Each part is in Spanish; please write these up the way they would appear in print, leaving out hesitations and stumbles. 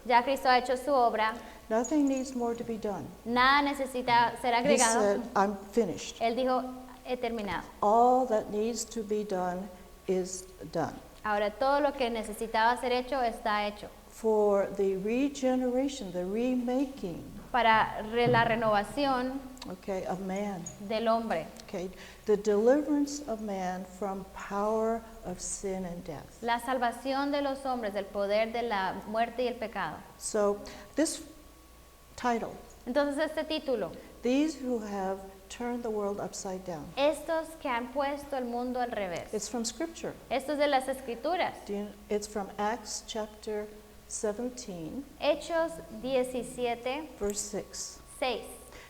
Ya Cristo ha hecho su obra. Nothing needs more to be done. Nada necesita ser He agregado. said, I'm finished. Él dijo, he terminado. All that needs to be done is done. Ahora todo lo que necesitaba ser hecho está hecho. For the regeneration, the remaking, Para la renovación okay, of man. del hombre. Okay, the deliverance of man from power of sin and death. La salvación de los hombres del poder de la muerte y el pecado. So this title, Entonces este título, these who have turned the world upside down, estos que han puesto el mundo al revés. it's from Scripture. Esto es de las Escrituras. It's from Acts chapter 17, Hechos 17, verse 6. 6.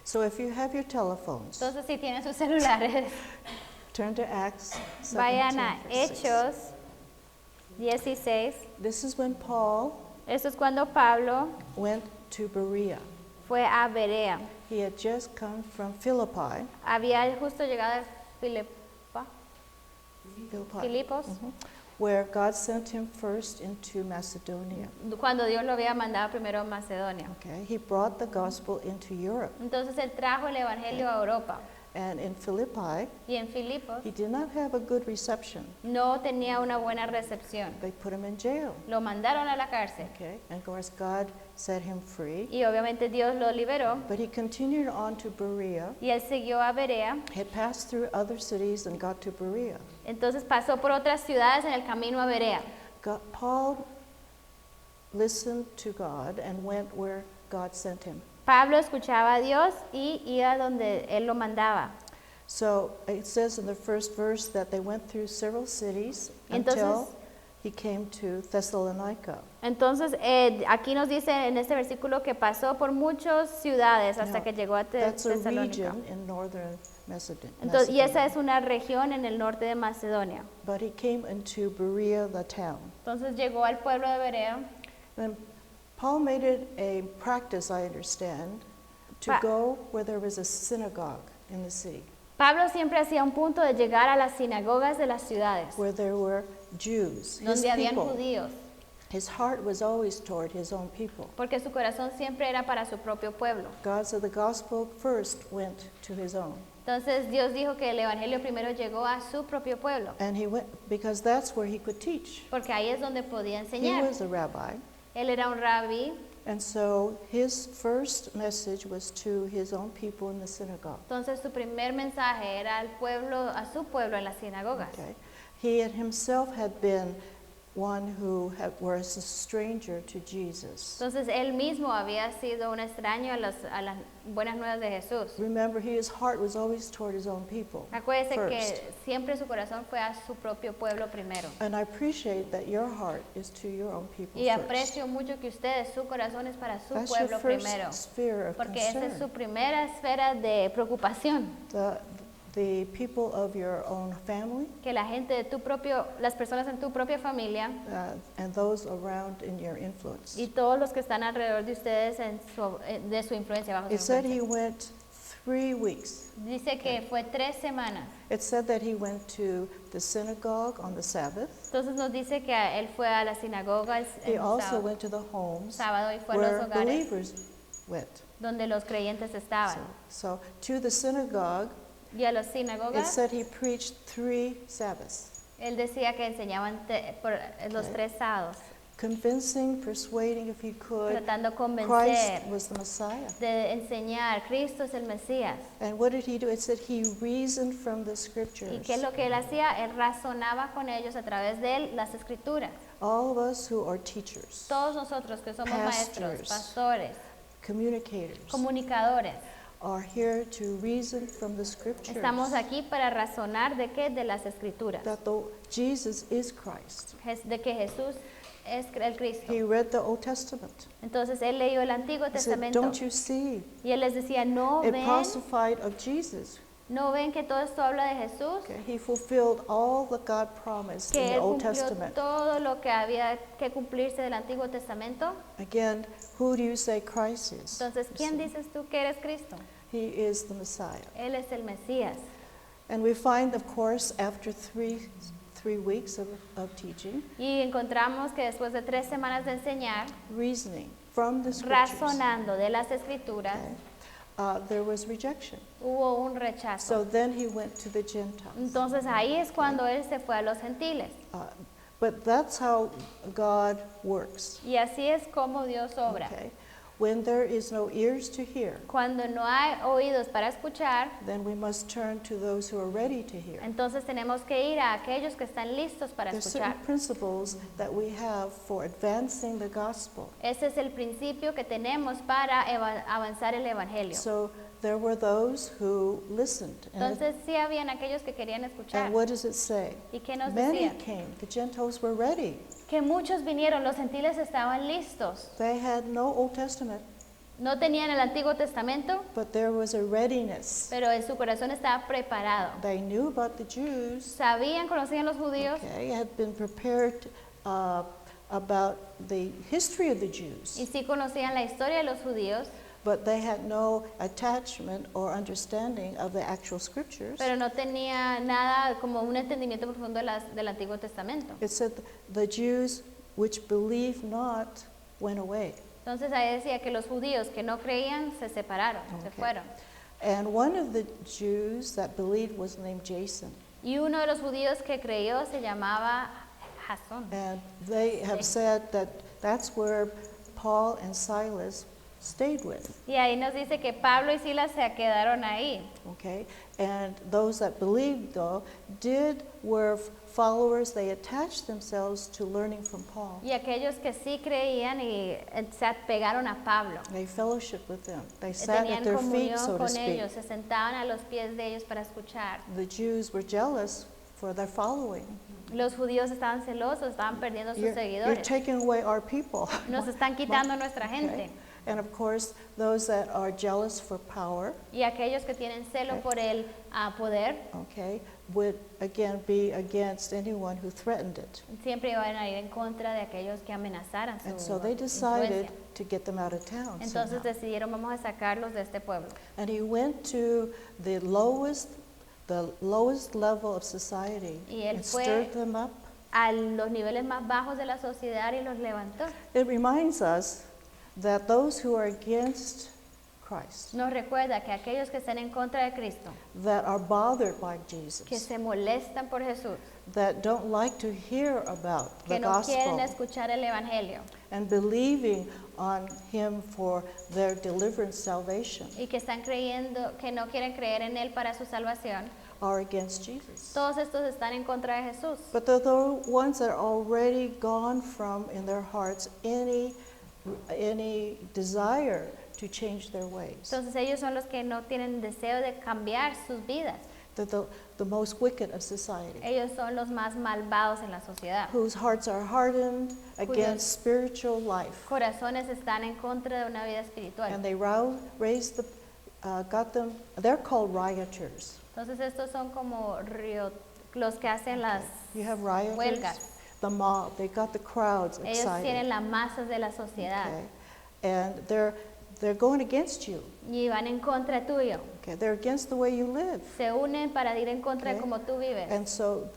So if you have your telephones, Entonces si tienen sus celulares, turn to Acts 17, vayan a verse 6. Hechos 16. This is when Paul Esto es cuando Pablo went to Berea. fue a Berea. He had just come from Philippi. Había justo llegado a Filipos, Where God sent him first into Macedonia. cuando Dios lo había mandado primero a Macedonia. Okay, he brought the gospel into Europe. Entonces él trajo el evangelio a Europa. And in Philippi, Y en Filipos he did not have a good reception. no tenía una buena recepción. They put him in jail. Lo mandaron a la cárcel. Okay, and of course God set him free. Y obviamente Dios lo liberó. But he continued on to Berea. Y él siguió a Berea. He had passed through other cities and got to Berea. Entonces pasó por otras ciudades en el camino a Berea. Paul listened to God and went where God sent him. Pablo escuchaba a Dios y iba donde él lo mandaba. So it says in the first verse that they went through several cities until Entonces- he came to Thessalonica. Entonces aquí nos dice en este versículo que pasó por muchas ciudades hasta Now, que llegó a That's a Tesalónica. region in northern Macedonia. Entonces, y esa es una región en el norte de Macedonia. But he came into Berea, the town. Entonces llegó al pueblo de Berea. And Paul made it a practice, I understand, to Pa- go where there was a synagogue in the city, Pablo siempre hacía un punto de llegar a las sinagogas de las ciudades, where there were Jews, his donde habían people. judíos, His heart was always toward his own people. porque su corazón siempre era para su propio pueblo. God said the gospel first went to his own. Entonces Dios dijo que el evangelio primero llegó a su propio pueblo, And he went because that's where he could teach. porque ahí es donde podía He enseñar. was a rabbi. Él era un rabí, And so his first message was to his own people in the synagogue. entonces su primer mensaje era al pueblo, a su pueblo en las sinagogas. Okay. He had himself had been one who was a stranger to Jesus. Entonces él mismo había sido un extraño a las buenas nuevas de Jesús. Remember, his heart was always toward his own people Acuérdese first. que siempre su corazón fue a su propio pueblo primero. And I appreciate that your heart is to your own people Y first. aprecio mucho que ustedes, su corazón es para su That's your pueblo first primero. sphere of Porque esa es concern. su primera esfera de preocupación. The people of your own family Que la gente de tu propio, las personas en tu propia familia and those around in your influence. y todos los que están alrededor de ustedes de su influencia, bajo It su said he influencia. went 3 weeks. Dice que fue 3 semanas. It said that he went to the synagogue on the Sabbath. Entonces nos dice que él fue a la sinagoga He el also went to the homes sábado y fue a los where hogares believers went. donde los creyentes estaban. So to the synagogue, Y a las it sinagogas, said he preached 3 Sabbaths, él decía que enseñaban por los Okay. 3 sábados, convincing, persuading if he could, tratando de Christ convencer, was the Messiah. de enseñar, Cristo es el Mesías. And what did he do? It said he reasoned from the ¿Y scriptures. qué es lo que él hacía? Él razonaba con ellos a través de él las escrituras. All of us who are teachers, Todos nosotros que somos maestros, Pastors. pastores, communicators, comunicadores, are here to reason from the scriptures estamos aquí para razonar de qué, de las escrituras, that Jesus is Christ. de que Jesús es el Cristo. He read the Old Testament. Entonces él leyó el Antiguo He said, Testamento don't you see? y él les decía, no It ven, prophesied of Jesus. no ven que todo esto habla de Jesús, Okay, he fulfilled all that God promised in que the él Old cumplió Testament. todo lo que había que cumplirse del Antiguo Testamento. Again, who do you say Christ is? Entonces, ¿quién dices tú que eres Cristo? He is the Messiah. Él es el Mesías. And we find, of course, after three 3 weeks of teaching, Y encontramos que después de 3 semanas de enseñar, reasoning from the scriptures, razonando de las escrituras, okay, there was rejection. hubo un rechazo. So then he went to the Gentiles. Entonces ahí es cuando él se fue a los gentiles. But that's how God works. Y así es como Dios obra. Okay? When there is no ears to hear, Cuando no hay oídos para escuchar, then we must turn to those who are ready to hear. entonces tenemos que ir a aquellos que están listos para There's escuchar. certain principles that we have for advancing the gospel. Ese es el principio que tenemos para avanzar el evangelio. So there were those who listened. Entonces sí habían aquellos que querían escuchar. And what does it say? ¿Y qué nos Many decía? came. The Gentiles were ready. Que muchos vinieron, los gentiles estaban listos. They had no Old Testament, No tenían el Antiguo Testamento, but there was a readiness. pero en su corazón estaba preparado. They knew about the Jews, Sabían, conocían los judíos okay, had been prepared about the history of the Jews, y sí conocían la historia de los judíos, but they had no attachment or understanding of the actual scriptures. pero no tenía nada como un entendimiento profundo del Antiguo Testamento. It said the Jews which believed not went away. Entonces ahí decía que los judíos que no creían se separaron, se Okay. fueron. And one of the Jews that believed was named Jason. Y uno de los judíos que creyó se llamaba Jasón. And they have said that that's where Paul and Silas stayed with. Y ahí nos dice que Pablo y Silas se quedaron ahí. Okay? And those that believed, though, were followers. They attached themselves to learning from Paul. Y aquellos que sí creían y se apegaron a Pablo. They fellowshiped with them. They sat Tenían at their feet, comunión so to con speak. ellos, se sentaban a los pies de ellos para escuchar. The Jews were jealous for their following. Los judíos estaban celosos, estaban perdiendo sus You're seguidores. taking away our people. Nos están quitando nuestra gente. Okay? And of course, those that are jealous for power, Y aquellos que tienen celo Okay. por el poder, okay, would again be against anyone who threatened it. siempre iban a ir en contra de aquellos que amenazaran su And so they decided influencia. to get them out of town. Entonces somehow. decidieron, vamos a sacarlos de este pueblo. And he went to the lowest level of society Y él and fue- stirred them up. A los niveles más bajos de la sociedad y los levantó. It reminds us that those who are against Christ, Nos recuerda que aquellos que están en contra de Cristo, that are bothered by que Jesus, se molestan por Jesús, that don't like to hear about que the no quieren gospel escuchar el Evangelio and believing on him for their deliverance, salvation, y que están creyendo, que no quieren creer en Él para su salvación, are against Jesus. todos estos están en contra de Jesús. But they're the ones that are already gone from in their hearts any desire to change their ways. Entonces ellos son los que no tienen deseo de cambiar sus vidas. They're the most wicked of society, Ellos son los más malvados en la sociedad. whose hearts are hardened against spiritual life. Corazones están en contra de una vida espiritual. And they they're called rioters. Entonces estos son como los que hacen las You have rioters, huelgas. the mob, they got the crowds Ellos tienen excited. las masas de la sociedad Okay? And they're going against you. y van en contra tuyo. Okay? They're against the way you live. Se unen para ir en contra de Okay. cómo tú vives. And so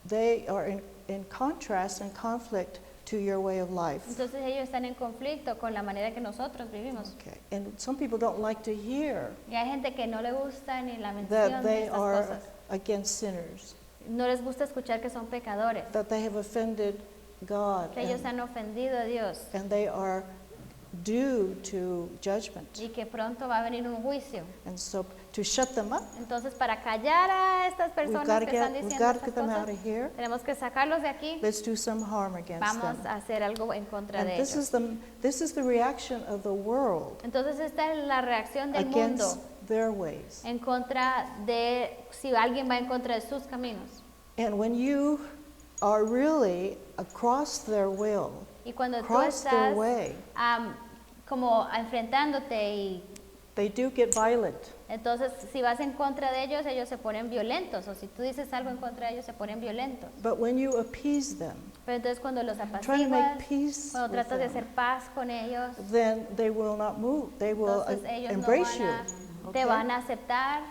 they are in contrast and conflict to your way of life. Entonces ellos están en conflicto con la manera que nosotros vivimos. Okay. And some people don't like to hear Y hay gente que no le gusta ni la mención that de they estas are cosas. against sinners, No les gusta escuchar que son pecadores, that they have offended God, que ellos han ofendido a Dios and they are due to judgment. y que pronto va a venir un juicio. And so to shut them up, Entonces, para callar a estas we've personas got to que están get diciendo estas them out cosas, of here. tenemos que sacarlos de aquí. Let's do some harm against Vamos them. a hacer algo en contra And de this ellos. is the reaction of the world Entonces, esta es la reacción del mundo against their ways. en contra de si alguien va en contra de sus caminos. And when you are really across their will, Y cuando tú across their estás way, como enfrentándote y they do get violent. entonces si vas en contra de ellos, ellos se ponen violentos. O si tú dices algo en contra de ellos, se ponen violentos. But when you appease them, Pero entonces cuando los try to apaciguas, make peace cuando with tratas de them, hacer paz con ellos, then they will not move. They will entonces ellos no embrace van a, you. te Okay? van a aceptar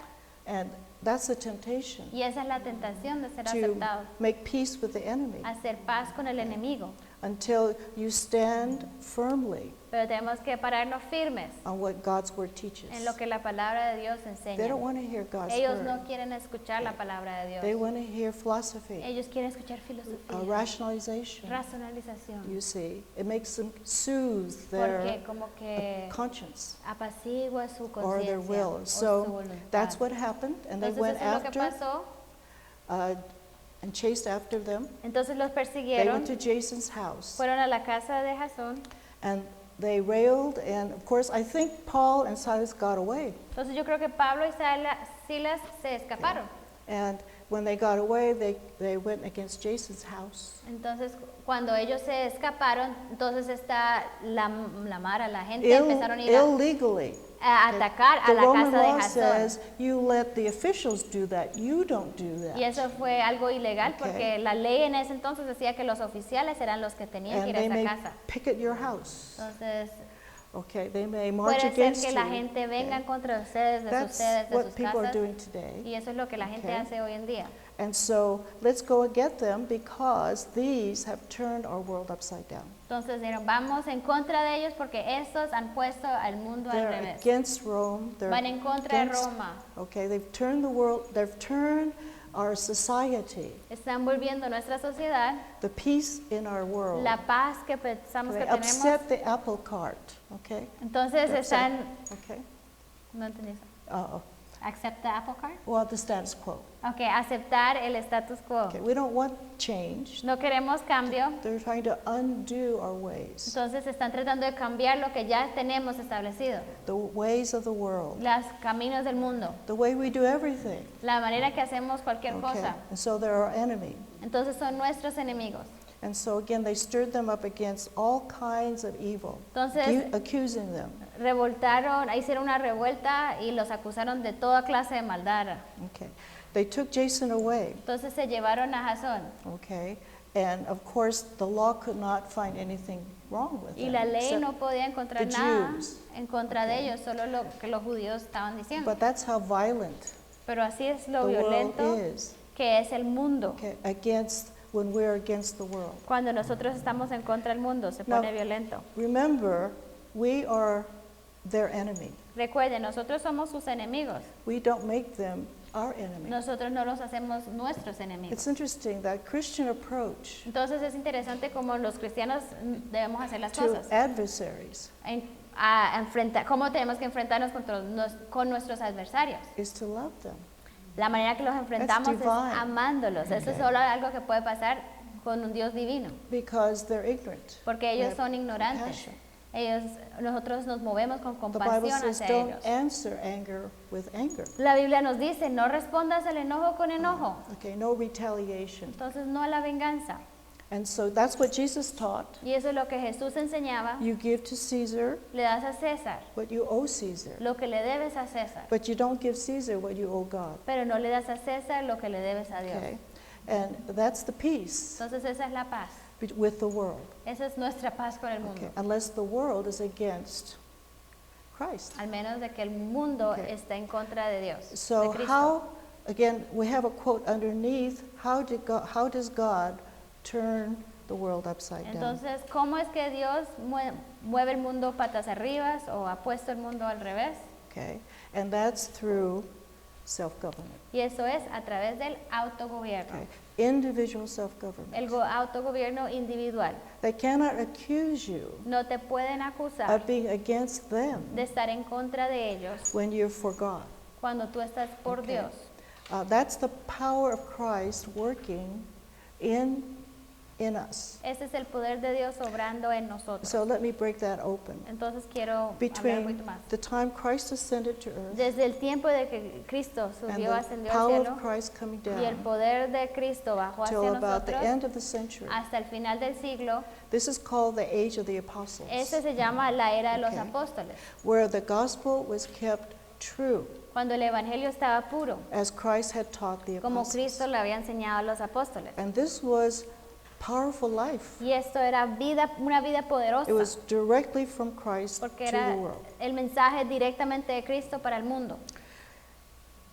that's a temptation Y esa es la tentación de ser to aceptado, make peace with the enemy hacer paz con el enemigo. until you stand firmly Pero tenemos que pararnos firmes on what God's word teaches. en lo que la palabra de Dios They enseña. don't want to hear God's Ellos word. no quieren escuchar la palabra de They Dios. want to hear philosophy, Ellos quieren escuchar filosofía, rationalization. racionalización, You see, it makes them soothe their porque como que conscience apacigua su or their conciencia will. o su So voluntad. that's what happened, and they Entonces went eso es lo que after pasó. and chased after them. Entonces los They persiguieron, went to Jason's house, fueron a la casa de Jasón. and they railed, and of course, I think Paul and Silas got away. Entonces yo creo que Pablo y Silas se escaparon. And when they got away, they went against Jason's house. Entonces cuando ellos se escaparon, entonces la mara, la gente empezaron a ir Illegally. a atacar a The la Roman casa de law Jasón. says you let the officials do that. You don't do Y that. eso fue algo ilegal Okay. porque la ley en ese entonces decía que los oficiales eran los que tenían que And ir a they esa may casa. picket your house. Entonces Okay, they may march puede ser against que you. la gente venga en contra de ustedes, de sus That's sedes, de what sus people are casas. doing today. Y eso es lo que la gente Okay. hace hoy en día. And so let's go and get them because these have turned our world upside down. Entonces dijeron, vamos en contra de ellos porque estos han puesto al mundo al They're revés. against Rome. They're Van en contra de against- Roma. Okay, they've turned the world, they've turned our society, Están volviendo nuestra sociedad, the peace in our world. la paz que pensamos They que tenemos. upset the apple cart. Okay, Entonces They're upset. están, Okay. no entendí eso. Uh-oh. Accept the apple cart. Well, the status quo. Ok, aceptar el status quo. Okay, we don't want change. No queremos cambio, They're trying to undo our ways, entonces están tratando de cambiar lo que ya tenemos establecido, the ways of the world, los caminos del mundo, the way we do everything. la manera que hacemos cualquier Okay, cosa. and so they're our enemy. Entonces son nuestros enemigos. And so again, they stirred them up against all kinds of evil, Entonces accusing them. revoltaron, hicieron una revuelta y los acusaron de toda clase de maldad. Okay, they took Jason away. Entonces se llevaron a Jasón Okay, and of course, the law could not find anything wrong with y them. la ley except- no podía encontrar the nada Jews. en contra de ellos, solo lo que los judíos estaban diciendo. But that's how violent Pero así es lo the world violento is. que es el mundo. Okay, when we're against the world. Cuando nosotros estamos en contra del mundo, se No. pone violento. Remember, we are their enemy. Recuerden, nosotros somos sus enemigos. We don't make them our enemy. Nosotros no los hacemos nuestros enemigos. It's interesting that Christian approach Entonces es interesante cómo los cristianos debemos hacer las to cosas. adversaries Cómo tenemos que enfrentarnos con nuestros adversarios. is to love them. La manera que los enfrentamos es divine. amándolos. Eso es solo algo que puede pasar con un Dios divino, Because they're ignorant. porque ellos They son have ignorantes. compassion. Nosotros nos movemos con The Bible compasión says hacia don't ellos. answer anger with anger. La Biblia nos dice, no respondas al enojo con enojo. Okay, no retaliation. Entonces no a la venganza. And so that's what Jesus taught. Y eso es lo que Jesús enseñaba. You give to Caesar Le das a César what you owe Caesar, lo que le debes a César, but you don't give Caesar what you owe God. pero no le das a César lo que le debes a Dios. Okay? And that's the peace Entonces esa es la paz. with the world. Esa es nuestra paz con el mundo. Okay? Unless the world is against Christ. Al menos de que el mundo Okay. está en contra de Dios, de So Cristo. how, again, we have a quote underneath, how does God turn the world upside down? Entonces, ¿cómo es que Dios mueve el mundo patas arriba o ha puesto el mundo al revés? Okay? And that's through self-government. Y eso es a través del autogobierno. Okay? Individual self-government. El autogobierno individual. They cannot accuse you No te pueden acusar of being against them de estar en contra de ellos when you're for God. cuando tú estás por Okay. Dios. That's the power of Christ working in us. Ese es el poder de Dios obrando en nosotros. So let me break that open. Entonces quiero hablar un Between poquito más. the time Christ ascended to earth Desde el tiempo de que Cristo and subió, the ascendió al power cielo, of Christ coming y el down poder de Cristo bajó hacia till about the nosotros end of the century, hasta el final del siglo, this is called the age of the apostles, ese se llama la era de los Okay. apóstoles, where the gospel was kept true cuando el evangelio estaba puro, as Christ had taught the como apostles. Cristo le había enseñado a los apóstoles. And this was powerful life. Y esto era una vida poderosa, It was directly from Christ porque to era the world. el mensaje directamente de Cristo para el mundo.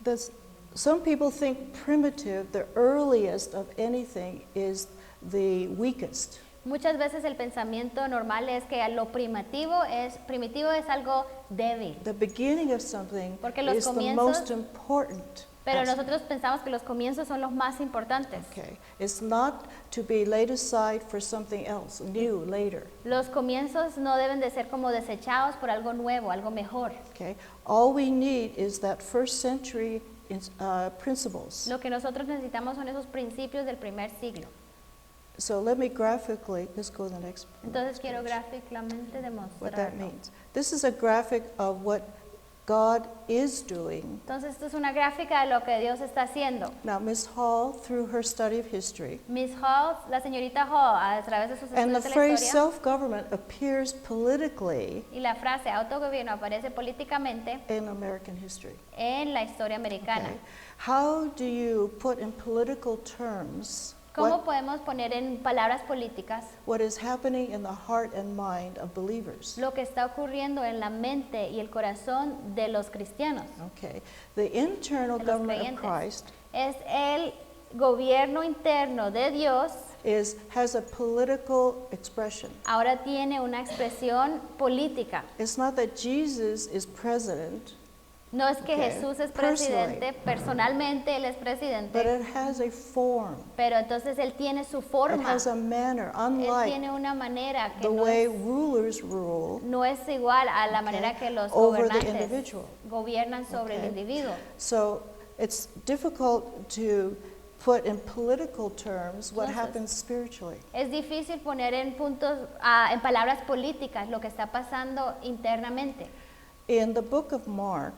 This Some people think primitive, the earliest of anything, is the weakest. Muchas veces el pensamiento normal es que lo primitivo es algo débil. The beginning of something Porque los is the comienzos- most important. Pero aspect. nosotros pensamos que los comienzos son los más importantes. Okay. It's not to be laid aside for something else, new, later. Los comienzos no deben de ser como desechados por algo nuevo, algo mejor. Okay. All we need is that first century principles. Lo que nosotros necesitamos son esos principios del primer siglo. So let me graphically, let's go to the next. Entonces next quiero page, gráficamente what that demostrarlo. means. This is a graphic of what God is doing. Entonces esto es una gráfica de lo que Dios está haciendo. Now, Ms. Hall, through her study of history, Miss Hall, la señorita Hall, a través de sus and the estudios de la phrase historia, self-government appears politically y la frase autogobierno aparece políticamente in American history. en la historia americana. Okay. How do you put in political terms ¿Cómo podemos poner en palabras políticas what is happening in the heart and mind of believers? lo que está ocurriendo en la mente y el corazón de los cristianos? Okay. The internal De los government of creyentes. Christ Es el gobierno interno de Dios, has a political expression. ahora tiene una expresión política. It's not that Jesus is president, No es que Okay. Jesús es Personally. presidente, personalmente Él es but presidente, it has a form. pero entonces Él tiene su It forma, has a manner, Él unlike tiene una manera que the no way es, rulers rule no es igual a la Okay. manera que los over the gobernantes individual. gobiernan sobre el Okay. individuo. So it's difficult to put in political terms what Entonces, happens spiritually. Es difícil poner en puntos, en palabras políticas lo que está pasando internamente. In the book of Mark,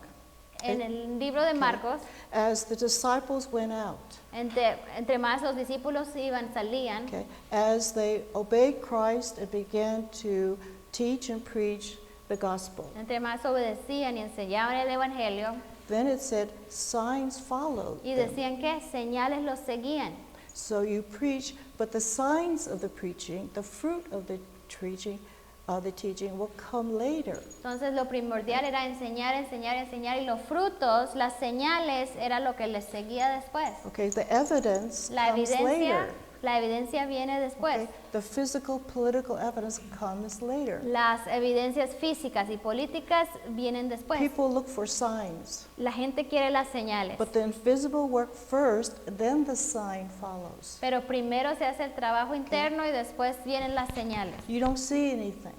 En el libro de Marcos, as the disciples went out, entre más los discípulos iban, salían, okay, as they obeyed Christ and began to teach and preach the gospel, entre más obedecían y enseñaban el evangelio, then it said signs followed y them. decían que señales los seguían. So you preach, but the signs of the preaching, the fruit of the teaching will come later. Entonces lo primordial era enseñar, enseñar, enseñar, y los frutos, las señales, era lo que les seguía después. Okay, the evidence La comes evidencia, later. la evidencia viene después. Okay, the physical, political evidence comes later. Las evidencias físicas y políticas vienen después. People look for signs, La gente quiere las señales, but the invisible work first, then the sign follows. pero primero se hace el trabajo interno y después vienen las señales. You don't see anything.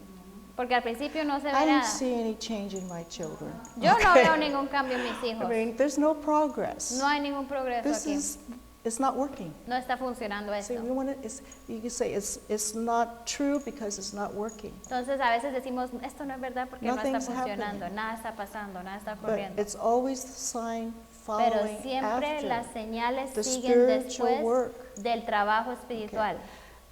Porque al principio no se ve I don't nada. see any change in my children. Yo no Okay? veo ningún cambio en mis I hijos. mean, there's no progress. No hay ningún progreso This aquí. it's not working. No está funcionando See, esto. you can say it's not true because it's not working. Entonces a veces decimos, esto no es verdad porque no está Nothing's funcionando, happening. nada está pasando, nada está But ocurriendo. it's always the sign Pero following siempre after. las señales the siguen spiritual después work. del trabajo espiritual.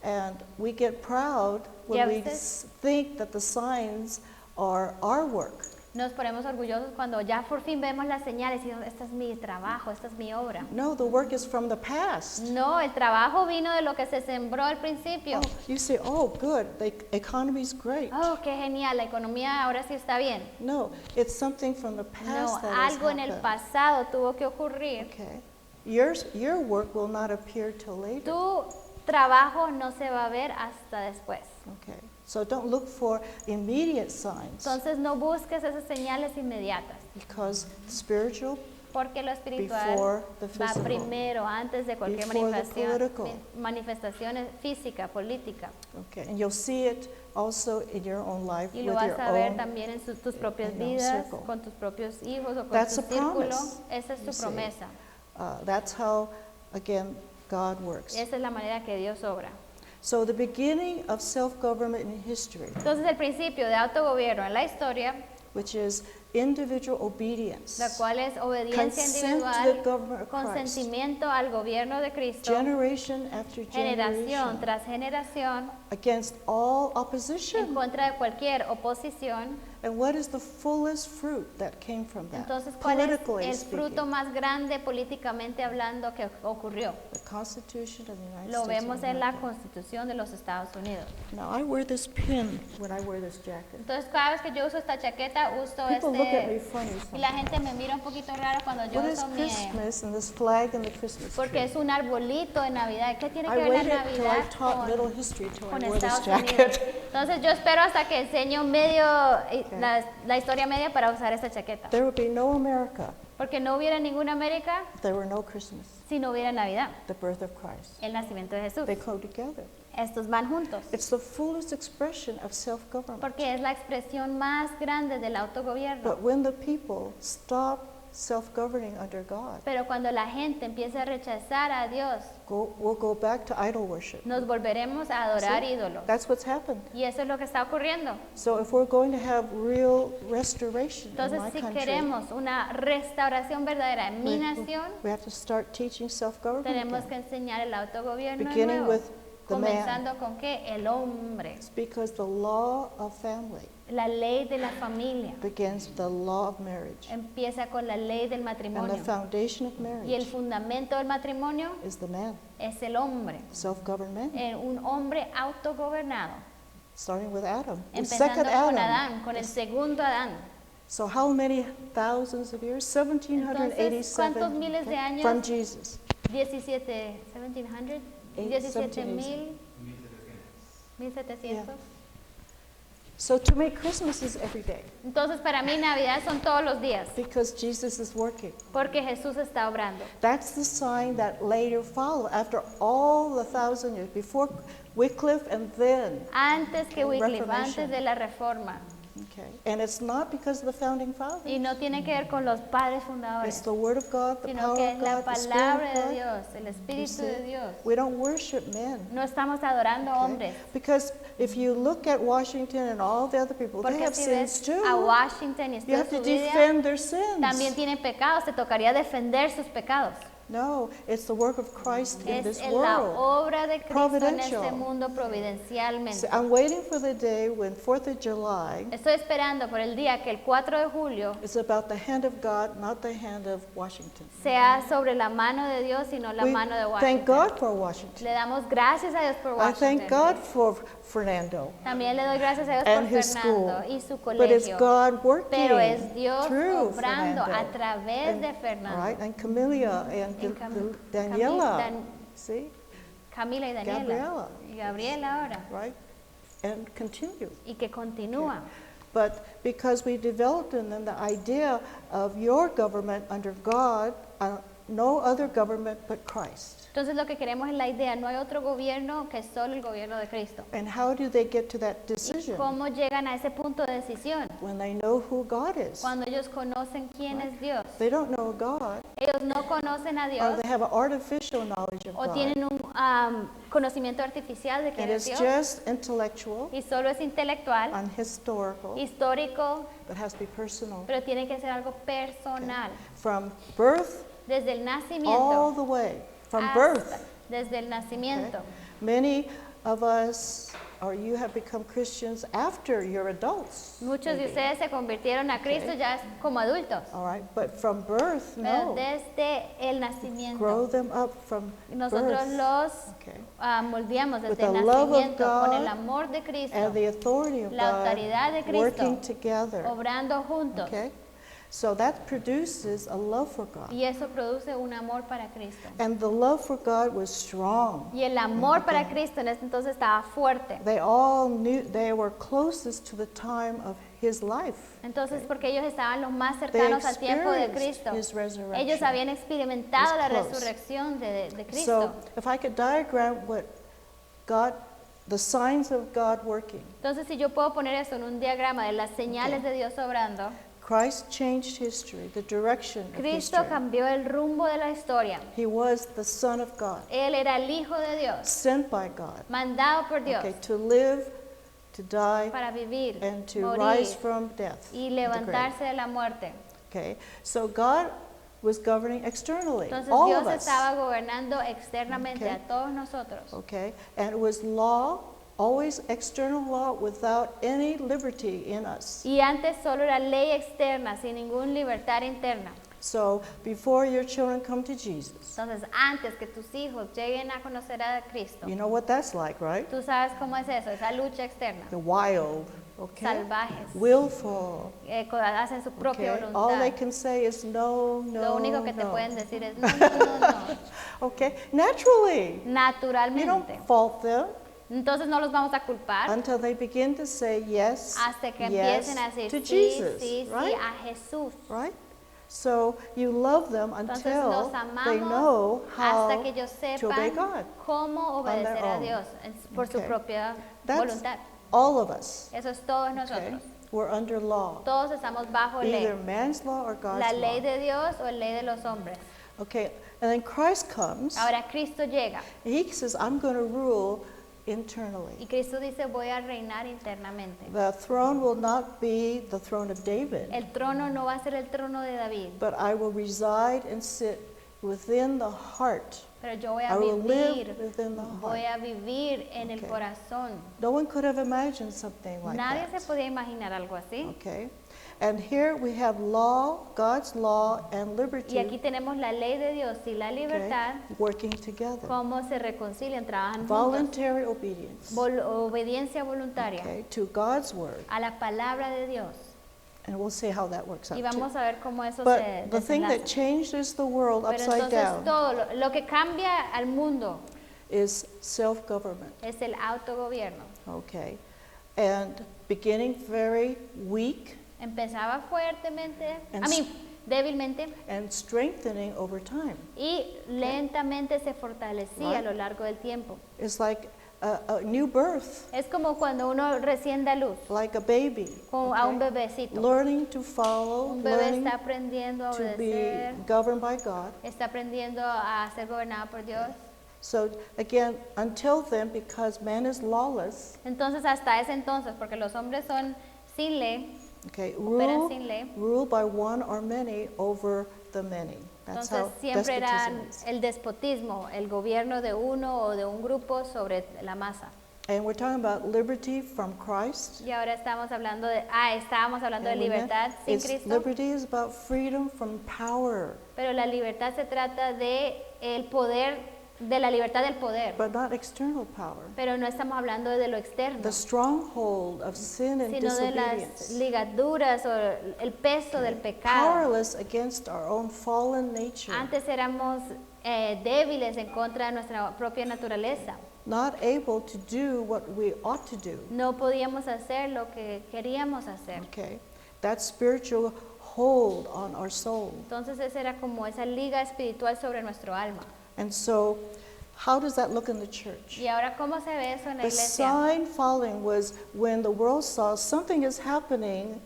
And we get proud Y a when we veces- think that the signs are our work. Nos ponemos orgullosos cuando ya por fin vemos las señales y decimos, este es mi trabajo, esta es mi obra. No, the work is from the past. No, el trabajo vino de lo que se sembró al principio. Oh, you say, oh, good, the economy's great. Oh, qué genial, la economía ahora sí está bien. No, it's something from the No, past that has algo en el happened. pasado tuvo que ocurrir. Okay. Your work will not appear till later. Tu trabajo no se va a ver hasta después. Okay. So don't look for immediate signs Entonces no busques esas señales inmediatas, because spiritual porque lo espiritual before the va physical. primero, antes de cualquier Before the political. manifestación física, política. Okay. And you'll see it also in your own life Y with lo vas your a ver own. también en tus propias in your vidas, circle. con tus propios hijos o con That's tu a círculo. promise, Esa es you tu see. promesa. That's how, again, God works. Esa es la manera que Dios obra. So the beginning of self-government in history, Entonces el principio de autogobierno en la historia, which is individual obedience, la cual es obediencia consent to the individual, government of Christ, consentimiento al gobierno de Cristo, generation after generación generation, tras generación, against all en opposition. contra de cualquier oposición. And what is the fullest fruit that came from that? Entonces, ¿cuál es Politically el fruto speaking, más grande políticamente hablando que ocurrió? the Constitution of the United Lo States vemos of en la America. Constitución de los Estados Unidos. Now I wear this pin when I wear this jacket. Entonces, cada vez que yo uso esta chaqueta, uso People look look at me funny y la sometimes. gente me mira un poquito raro cuando yo What is uso mi... Christmas and this flag and the Christmas Porque tree? es un arbolito de Navidad. ¿Qué tiene que I ver la waited till I Navidad taught middle con, history till con I wore this Estados Unidos? jacket. Entonces yo espero hasta que enseño medio, la historia media para usar esta chaqueta. There would be no America Porque no hubiera ninguna América if there were no Christmas, si no hubiera Navidad, the birth of Christ. el nacimiento de Jesús. They go together. Estos van juntos. It's the fullest expression of self-government. Porque es la expresión más grande del autogobierno. But when the people stop self-governing under God, Pero cuando la gente empieza a rechazar a Dios, we'll go back to idol worship. nos volveremos a adorar See? ídolos. That's what's happened. Y eso es lo que está ocurriendo. So if we're going to have real restoration in Entonces, my si country, queremos una restauración verdadera en mi nación, we have to start teaching self-government tenemos again. que enseñar el autogobierno de Beginning nuevo. with the man. Comenzando con qué? El hombre. It's because the law of family La ley de la familia begins with the law of marriage. empieza con la ley del And the matrimonio. foundation of Y el marriage fundamento del matrimonio is the man, es el hombre. self-governed man, Un hombre autogobernado. starting with Adam, the Empezando second con Adam. Adán, con el segundo Adán. So how many thousands of years? Entonces, ¿cuántos 1787 miles de años? from Jesus. 1700, 17,000, 1700. So to me, Christmas is every day Entonces, para mí Navidad son todos los días, because Jesus is working. porque Jesús está obrando. That's the sign that later followed after all the 1,000 years, before Wycliffe and then. Antes que Wycliffe, Reformation. antes de la Reforma. Okay. And it's not because of the founding fathers. Y no tiene que ver con los padres It's fundadores, the Word of God, the sino power que of es la God, the Spirit palabra of de God. Dios, el You Espíritu see? de Dios. We don't worship men. No estamos adorando okay? hombres, Because if you look at Washington and all the other people, they porque have si sins ves too. a Washington y You have to su vida, defend their sins. también tienen pecados, te tocaría defender sus pecados. No, it's the work of Christ in this Es en la world. obra de Cristo en este Providential. mundo providencialmente. So I'm waiting for the day when 4th of July Estoy esperando por el día que el 4 de julio is about the hand of God, not the hand of Washington. sea sobre la mano de Dios y no la We mano de thank Washington. God for Washington. Le damos gracias a Dios por I thank Washington. God for Fernando También le doy gracias a Dios and por his school. Fernando y su But it's colegio. God working Pero es Dios through obrando Fernando. a través de All Fernando. right, and Camilla and En Cam- Daniela. Dan- See, Camila y Daniela. Gabriela. Y Gabriela ahora. right? And continue. Y que continúa. But because we developed in them the idea of your government under God, no other government but Christ. Entonces lo que queremos es la idea, no hay otro gobierno que solo el gobierno de Cristo. And how do they get to that ¿Y decision? cómo llegan a ese punto de decisión? When they know who God is. Cuando ellos conocen quién es Dios. They don't know God, Ellos no conocen a or Dios they have an artificial knowledge of o God. tienen un conocimiento artificial de quién And es it's Dios just intellectual y solo es intelectual, and historical, histórico, but has to be personal. pero tiene que ser algo personal. From birth Desde el all nacimiento, the way, from hasta- birth. desde el nacimiento. Many of us, or you have become Christians after you're adults. Muchos de maybe. ustedes se convirtieron a Cristo Okay. ya como adultos, All right, but from birth, pero no. desde el nacimiento. Grow them up from Nosotros birth. los Okay. moldeamos With desde el the love of nacimiento con el God amor de Cristo, And the authority of la God autoridad de Cristo, working together. obrando juntos. Okay? So that produces a love for God. Y eso produce un amor para Cristo. And the love for God was strong. Y el amor para Cristo en ese entonces estaba fuerte. They all knew they were closest to the time of his life. Entonces, porque ellos estaban los más They cercanos al tiempo de experienced Cristo. his resurrection. Ellos habían experimentado la It's close. resurrección de Cristo. So if I could diagram what God, the signs of God working, Entonces, si yo puedo poner eso en un diagrama de las señales de Dios obrando, Christ changed history, the direction of Cristo history. cambió el rumbo de la historia. He was the Son of God, Él era el Hijo de Dios, sent by God, mandado por Dios okay, to live, to die, para vivir, and to morir rise from death. y the grave. levantarse de la muerte. Okay, so God was governing externally, Entonces all Dios of us. estaba gobernando externamente Okay. a todos nosotros. Okay, and it was law, always external law, without any liberty in us. Y antes solo era ley externa, sin ninguna libertad interna. So before your children come to Jesus, Entonces, antes que tus hijos lleguen a conocer a Cristo, you know what that's like, right? tú sabes cómo es eso, esa lucha externa. The wild, okay? salvajes, Willful. hacen su propia Okay? All they voluntad. can say is no, no, Lo único que te no. pueden decir es no, no, no, no. Okay? Naturally. You Naturalmente. don't fault them Entonces no los vamos a culpar until they begin to say yes, hasta que yes empiecen a decir to sí, Jesus, sí, sí right? a Jesús. Right? So you love them Entonces until los they amamos know how hasta que ellos to obey sepan God. cómo their obedecer a own. Dios por su Okay. propia That's voluntad. all of us. Eso es todos Okay? nosotros. We're under law. Todos estamos bajo Either ley. man's law or God's La law. ley de Dios o la ley de los hombres. Okay, and then Christ comes. Ahora Cristo llega And he says, I'm going to rule y internally. Cristo dice voy a reinar internamente. The throne will not be the throne of David, El trono no va a ser el trono de David, but I will reside and sit within the heart. pero yo voy I a will live vivir, within the voy heart. a vivir en el Okay. corazón. No one could have imagined something like Nadie that. se podía imaginar algo así. Okay, and here we have law, God's law, and liberty. Y aquí tenemos la ley de Dios y la okay, libertad, working together. cómo se reconcilian, trabajan juntos. Voluntary obedience. Obediencia voluntaria Okay, to God's word, a la palabra de Dios. and we'll see how that works out Y too. vamos a ver cómo eso se But the thing that desenlaza. changes the world Pero upside entonces down todo lo que cambia al mundo is self-government. es el autogobierno. Okay, and beginning very weak Empezaba fuertemente, And débilmente, and strengthening over time. y lentamente se fortalecía a Right. lo largo del tiempo. It's like a new birth, Es como cuando uno recién da luz like a baby, como a un okay? bebecito. Learning to follow, Un bebé learning está aprendiendo a to be obedecer, governed by God. está aprendiendo a ser gobernado por Dios. So again, until then, because man is lawless, Entonces hasta ese entonces, porque los hombres son sin ley, okay, operan sin ley, rule by one or many over the many. That's entonces how siempre era despotism is. el despotismo, el gobierno de uno o de un grupo sobre la masa. And we're talking about liberty from Christ. Y ahora estábamos hablando de And we libertad sin it's Cristo, liberty is about freedom from power, pero la libertad se trata de el poder, de la libertad del poder, but not external power. pero no estamos hablando de lo externo, The stronghold of sin and sino de las disobedience. ligaduras o el peso del pecado. Powerless against our own fallen nature. Antes éramos débiles en contra de nuestra propia naturaleza. Not able to do what we ought to do. No podíamos hacer lo que queríamos hacer. Okay, that spiritual hold on our soul. Entonces esa era como esa liga espiritual sobre nuestro alma. And so, how does that look in the church? Y ahora, ¿cómo se ve eso en la The iglesia? sign following was when the world saw something is happening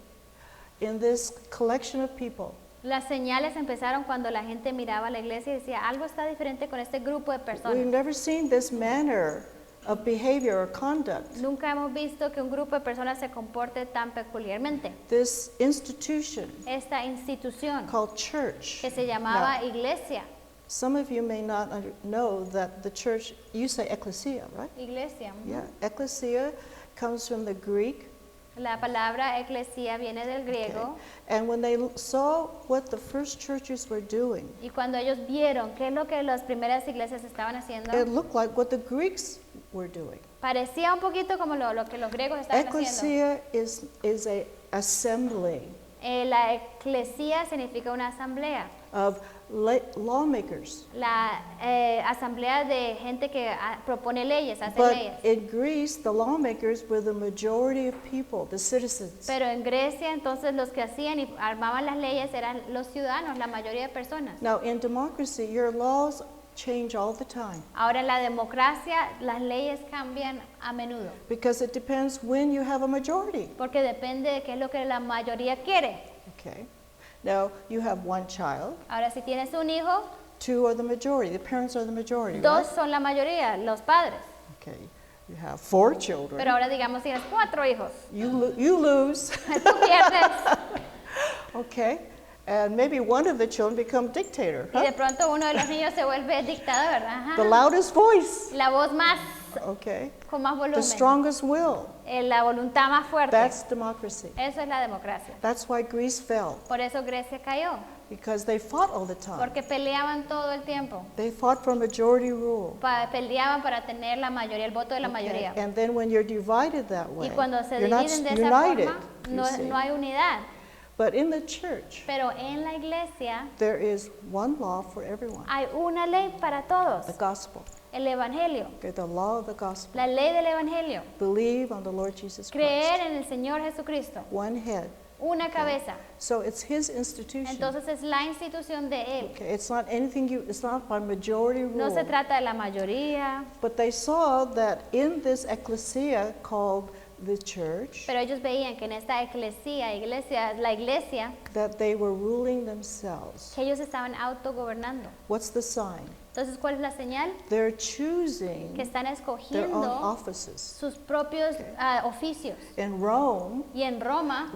in this collection of people. Las señales empezaron cuando la gente miraba a la iglesia y decía, algo está diferente con este grupo de We've personas. never seen this manner of behavior or conduct. Nunca hemos visto que un grupo de personas se comporte tan peculiarmente. This institution Esta institución called church. que se llamaba Now, iglesia, some of you may not know that the church, you say ecclesia, right? iglesia. Yeah, ecclesia comes from the Greek. La palabra eclesia viene del griego. And when they saw what the first churches were doing, Y cuando ellos vieron qué es lo que las primeras iglesias estaban haciendo, it looked like what the Greeks were doing. parecía un poquito como lo que los griegos estaban haciendo. Ecclesia is a assembly La eclesía significa una asamblea. of lawmakers. La asamblea de gente que propone leyes, hace But leyes. in Greece, the lawmakers were the majority of people, the citizens. Pero en Grecia entonces los que hacían y armaban las leyes eran los ciudadanos, la mayoría de personas. Now, in democracy, your laws change all the time Ahora en la democracia las leyes cambian a menudo, because it depends when you have a majority. porque depende de qué es lo que la mayoría quiere. Okay. Now, you have one child, Ahora si tienes un hijo, two are the majority, the parents are the majority, dos right? son la mayoría, los padres. Okay. You have 4 children. Pero ahora digamos tienes 4 hijos, You lose. tú pierdes Okay. And maybe one of the children become dictator. y de Huh? pronto uno de los niños se vuelve dictador. Ajá. The loudest voice. La voz más okay? con más The volumen, strongest will. la voluntad más fuerte. That's democracy. Eso es la democracia. That's why Greece fell, Por eso Grecia cayó, because they fought all the time. porque peleaban todo el tiempo. They fought for majority rule. Peleaban para tener la mayoría, el voto de la Okay? mayoría. And then when you're divided that way, Y cuando se you're not dividen de esa united, forma, you no, see. no hay unidad. But in the church, Pero en la iglesia there is one law for everyone, hay una ley para todos, the gospel. el evangelio, Okay, the law of the gospel. la ley del evangelio. Believe on the Lord Jesus Christ. Creer en el Señor Jesucristo, One head. una cabeza. So it's his institution. Entonces es la institución de Él. Okay, it's not anything it's not by majority No se rule. trata de la mayoría, But they saw that in this ecclesia called the church, pero ellos veían que en esta iglesia, la iglesia, that they were ruling themselves. que ellos estaban autogobernando. What's the sign? Entonces, ¿cuál es la señal? They're choosing Que están their own escogiendo offices. sus propios oficios. In Rome, Y en Roma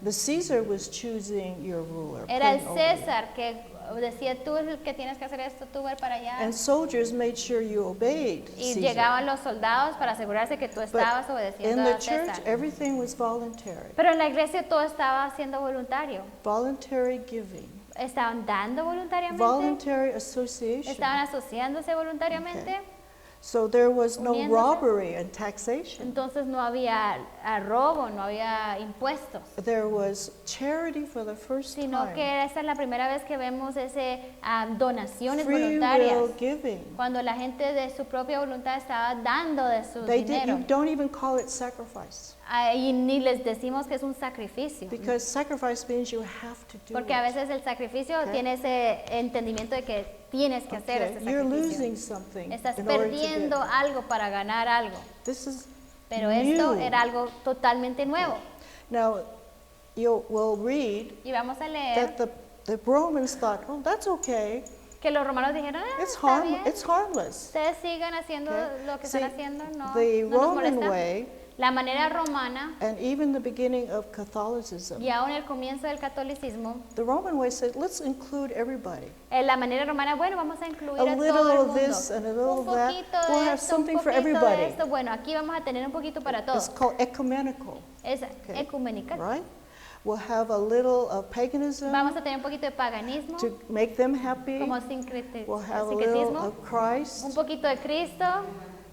the Caesar was choosing your ruler. era el putting over you. César que decía, tú eres el que tienes que hacer esto, tú ver para allá. And soldiers made sure you obeyed Y Caesar. llegaban los soldados para asegurarse que tú estabas But obedeciendo in the a church, César. everything was voluntary. Pero en la iglesia todo estaba siendo voluntario. Voluntary giving, Estaban dando voluntariamente, voluntary association. estaban asociándose voluntariamente. So there was no Uniéndose. robbery and taxation. Entonces no había robo, no había impuestos, There was charity for the first sino time. que esta es la primera vez que vemos ese donaciones Free voluntarias, will giving. cuando la gente de su propia voluntad estaba dando de su You dinero. don't even call it sacrifice, Y ni les decimos que es un sacrificio, because sacrifice means you have to do porque a it. veces el sacrificio Okay. tiene ese entendimiento de que tienes que hacer Okay, este you're sacrificio. losing something Estás in order to perdiendo get. algo para ganar algo, This is pero esto new. era algo totalmente nuevo. Now, you will read Y vamos a leer that the Romans thought, oh, that's okay. que los romanos dijeron, It's está bien, it's harmless. ustedes sigan haciendo Okay. lo que See, están haciendo, no, the no nos Roman molesta. way, La manera romana and even the beginning of Catholicism, y aún el comienzo del catolicismo, the Roman way said, let's include everybody. la manera romana, bueno, vamos a incluir A a todo el little of mundo. this and a little Un of that. poquito We'll de have esto, un something for poquito de everybody. esto. Bueno, aquí vamos a tener un poquito para It's todos. called ecumenical, Es Okay. ecumenical. right? We'll have a little of paganism Vamos a tener un poquito de paganismo, to make them happy. como We'll have a little sincretismo, of Christ. un poquito de Cristo.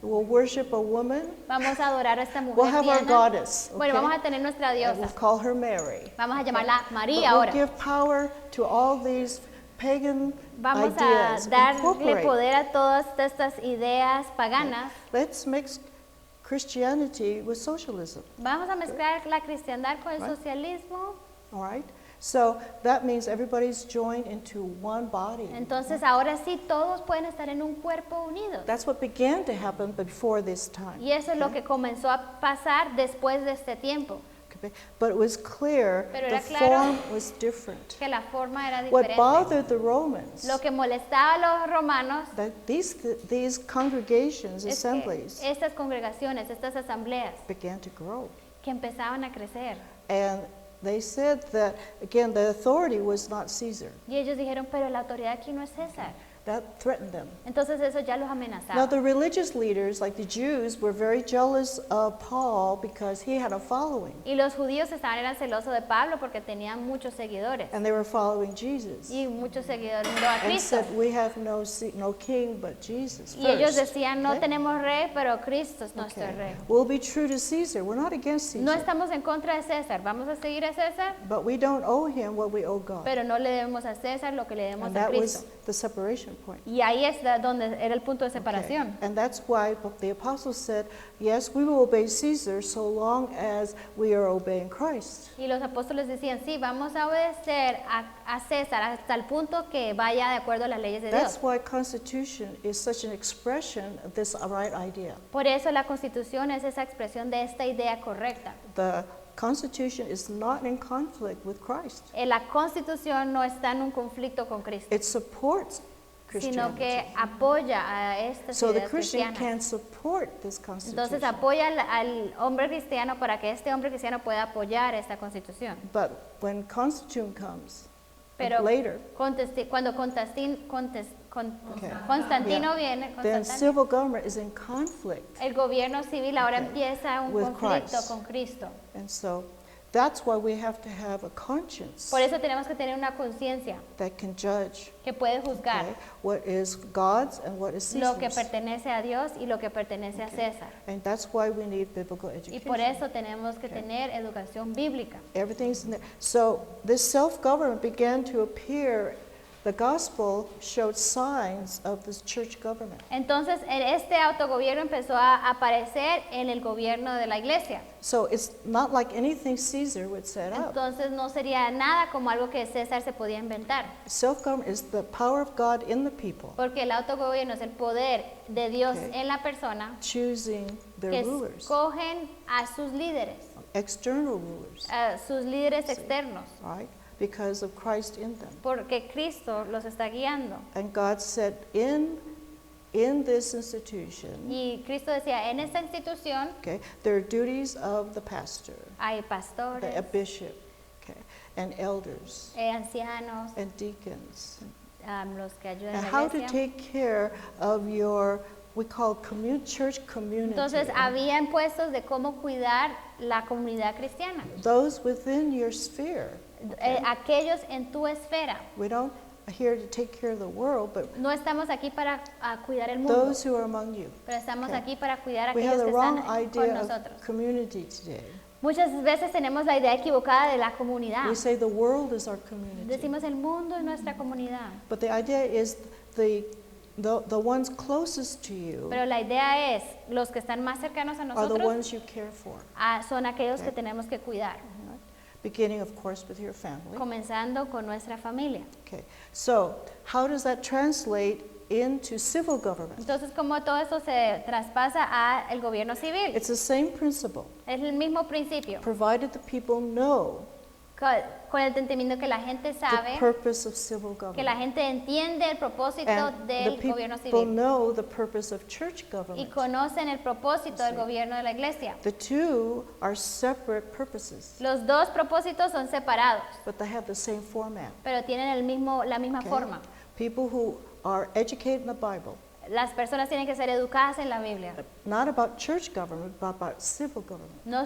We'll worship a woman. Vamos a adorar a esta mujer We'll have our Diana. goddess. Bueno, okay? vamos a tener nuestra And we'll diosa. call her Mary. Vamos a llamarla But María we'll ahora. give power to all these pagan Vamos a ideas. darle Incorporate. poder a todas estas ideas paganas. Let's mix Christianity with socialism. Vamos a mezclar la cristiandad con el Right. socialismo. All right? So that means everybody's joined into one body. Entonces ahora sí todos pueden estar en un cuerpo unido. That's what began to happen before this time. Y eso es lo que comenzó a pasar después de este tiempo, Okay? But it was clear Pero the era claro form was different. que la forma era What diferente. bothered the Romans, Lo que molestaba a los romanos that these congregations, es assemblies, que estas congregaciones, estas asambleas, began to grow. que empezaban a crecer. And they said that, again, the authority was not Caesar. Y ellos dijeron, pero la autoridad aquí no es César. That threatened them. Entonces eso ya los Now, amenazaba. the religious leaders, like the Jews, were very jealous of Paul because he had a following. Y los judíos eran celosos de Pablo porque tenían muchos seguidores. And they were following Jesus. Y muchos seguidores no a And Cristo. said, we have no king but Jesus Y ellos first. decían, no Okay? tenemos rey, pero Cristo es nuestro Okay. rey. We'll be true to Caesar. We're not against No Caesar. estamos en contra de César, vamos a seguir a César, But we don't owe him what we owe God. pero no le debemos a César lo que le debemos And a that Cristo. was the separation point. Y ahí es donde era el punto de Okay. separación. And that's why the apostles said, yes, we will obey Caesar so long as we are obeying Christ. Y los apóstoles decían, sí, vamos a obedecer a César hasta el punto que vaya de acuerdo a las leyes de Dios. That's why Constitution is such an expression of this right idea. Por eso la Constitución es esa expresión de esta idea correcta. The Constitution is not in conflict with Christ. La Constitución no está en un conflicto con Cristo, It supports sino Christianity. que apoya a estas So the ideas Christian cristianas. can support this Entonces Constitution. apoya al hombre cristiano para que este hombre cristiano pueda apoyar esta Constitución. But when Constitution comes, Pero later, cuando Okay. Constantino Yeah. viene, then Constantino, civil government is in conflict. el gobierno civil ahora Okay. empieza un With conflicto Christ. con Cristo. And so that's why we have to have a conscience Por eso tenemos que tener una conciencia that can judge que puede juzgar okay, what is God's and what is lo que Caesar's. pertenece a Dios y lo que pertenece a Okay. César. And that's why we need biblical Y education. por eso tenemos que Okay. tener educación bíblica. Everything's in there. So this self-government began to appear. The gospel showed signs of this church government. Entonces, este autogobierno empezó a aparecer en el gobierno de la iglesia. So it's not like anything Caesar would set up. Entonces, no sería nada como algo que César se podía inventar. Self-government is the power of God in the people, Porque el autogobierno es el poder de Dios Okay. en la persona choosing que their rulers, escogen a sus líderes, external rulers, a sus líderes externos, right? Because of Christ in them. porque Cristo los está guiando. And God said, in this institution, Y Cristo decía, en esta institución okay, there are duties of the pastor, hay pastores, a bishop, okay, and elders, ancianos, and deacons, los que ayudan and a how la to iglesia. take care of your, we call church community. Entonces, habían puestos de cómo cuidar la comunidad cristiana. Those within your sphere. Aquellos en tu esfera. We don't here to take care of the world, but No estamos aquí para cuidar el mundo, those who are among you. pero estamos Okay. aquí para cuidar a We have aquellos the que wrong están con idea nosotros. of community today. Muchas veces tenemos la idea equivocada de la comunidad. We say the world is our community, Decimos el mundo es nuestra comunidad, but the idea is the ones closest to you pero la idea es los que están más cercanos a are the nosotros ones you care for. son aquellos que Okay. tenemos que cuidar, Right? Beginning, of course, with your family. comenzando con nuestra familia. Okay. So, how does that translate into civil government? Entonces, como todo esto se traspasa a el gobierno civil, It's the same principle, es el mismo principio, provided the people know con el entendimiento que la gente the sabe, purpose of civil que la government. gente entiende el propósito And del the gobierno people civil know the purpose of church y government. conocen el propósito del Sí. gobierno de la iglesia. The two are separate purposes, Los dos propósitos son separados, but they have the same format. pero tienen la misma Okay? forma. People who are educated in the Bible, Las personas tienen que ser educadas en la Biblia. not about church government, but about civil government. No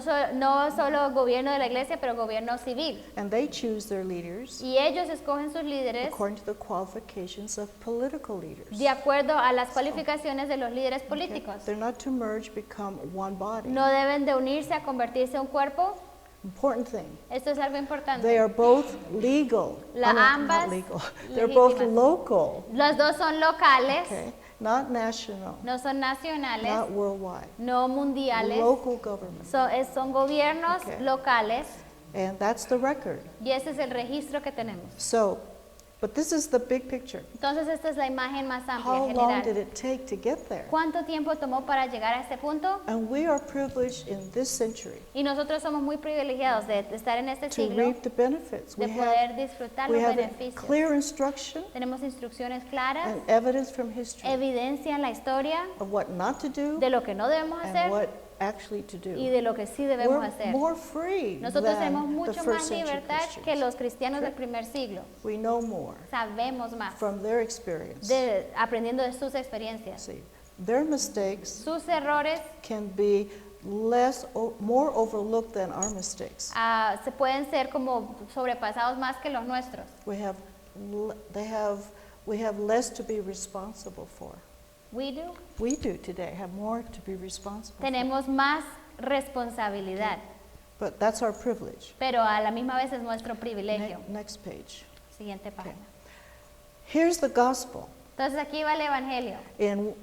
solo gobierno de la iglesia, pero gobierno civil. And they choose their leaders Y ellos escogen sus líderes according to the qualifications of political leaders. de acuerdo a las cualificaciones de los líderes Okay? políticos. They're not to merge, become one body. No deben de unirse a convertirse en un cuerpo. Important thing. Esto es algo They importante. are both legal. Not Ambas legal. They're both legítimas. local. Los dos son locales, Okay? Not national. no son nacionales, Not worldwide. no mundiales. Local government. Son gobiernos Okay. locales And that's the record. y ese es el registro que tenemos. So, but this is the big picture. Entonces esta es la imagen más amplia, How long did general. it take to get there? ¿Cuánto tiempo tomó para llegar a este punto? And we are privileged in this century Y nosotros somos muy privilegiados de estar en este to siglo, reap the benefits. de poder disfrutar We los have beneficios. clear instruction Tenemos instrucciones claras, and evidence from history evidencia en la historia of what not to do de lo que no debemos and hacer what actually to do. y de lo que sí debemos We're hacer. more free Nosotros than tenemos the mucho first más century libertad que Christians. los cristianos del primer siglo. We know more Sabemos más, from their experience. aprendiendo de sus experiencias. See, their mistakes Sus errores can be more overlooked than our mistakes. se pueden ser como sobrepasados más que los nuestros. We have less to be responsible for. We do. We do today have more to be responsible for. Tenemos más responsabilidad, But that's our privilege. pero a la misma vez es nuestro privilegio. Next page. Siguiente página. Here's the gospel Entonces aquí va el evangelio in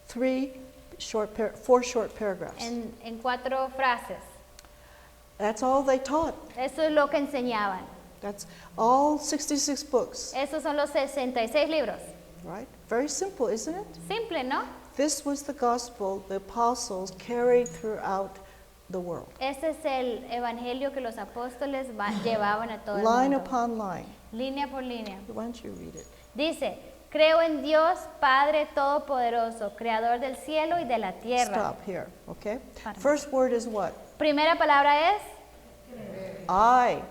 4 short paragraphs. en 4 frases. That's all they taught. Eso es lo que enseñaban. That's all 66 books, Esos son los 66 libros. right? Very simple, isn't it? Simple, ¿no? This was the gospel the apostles carried throughout the world. Este es el evangelio que los apóstoles llevaban a todo el Line mundo. upon line. Línea por línea. Why don't you read it? Dice, creo en Dios Padre Todopoderoso, Creador del cielo y de la tierra. Stop here, okay? Pardon. First word is what? Primera palabra es I.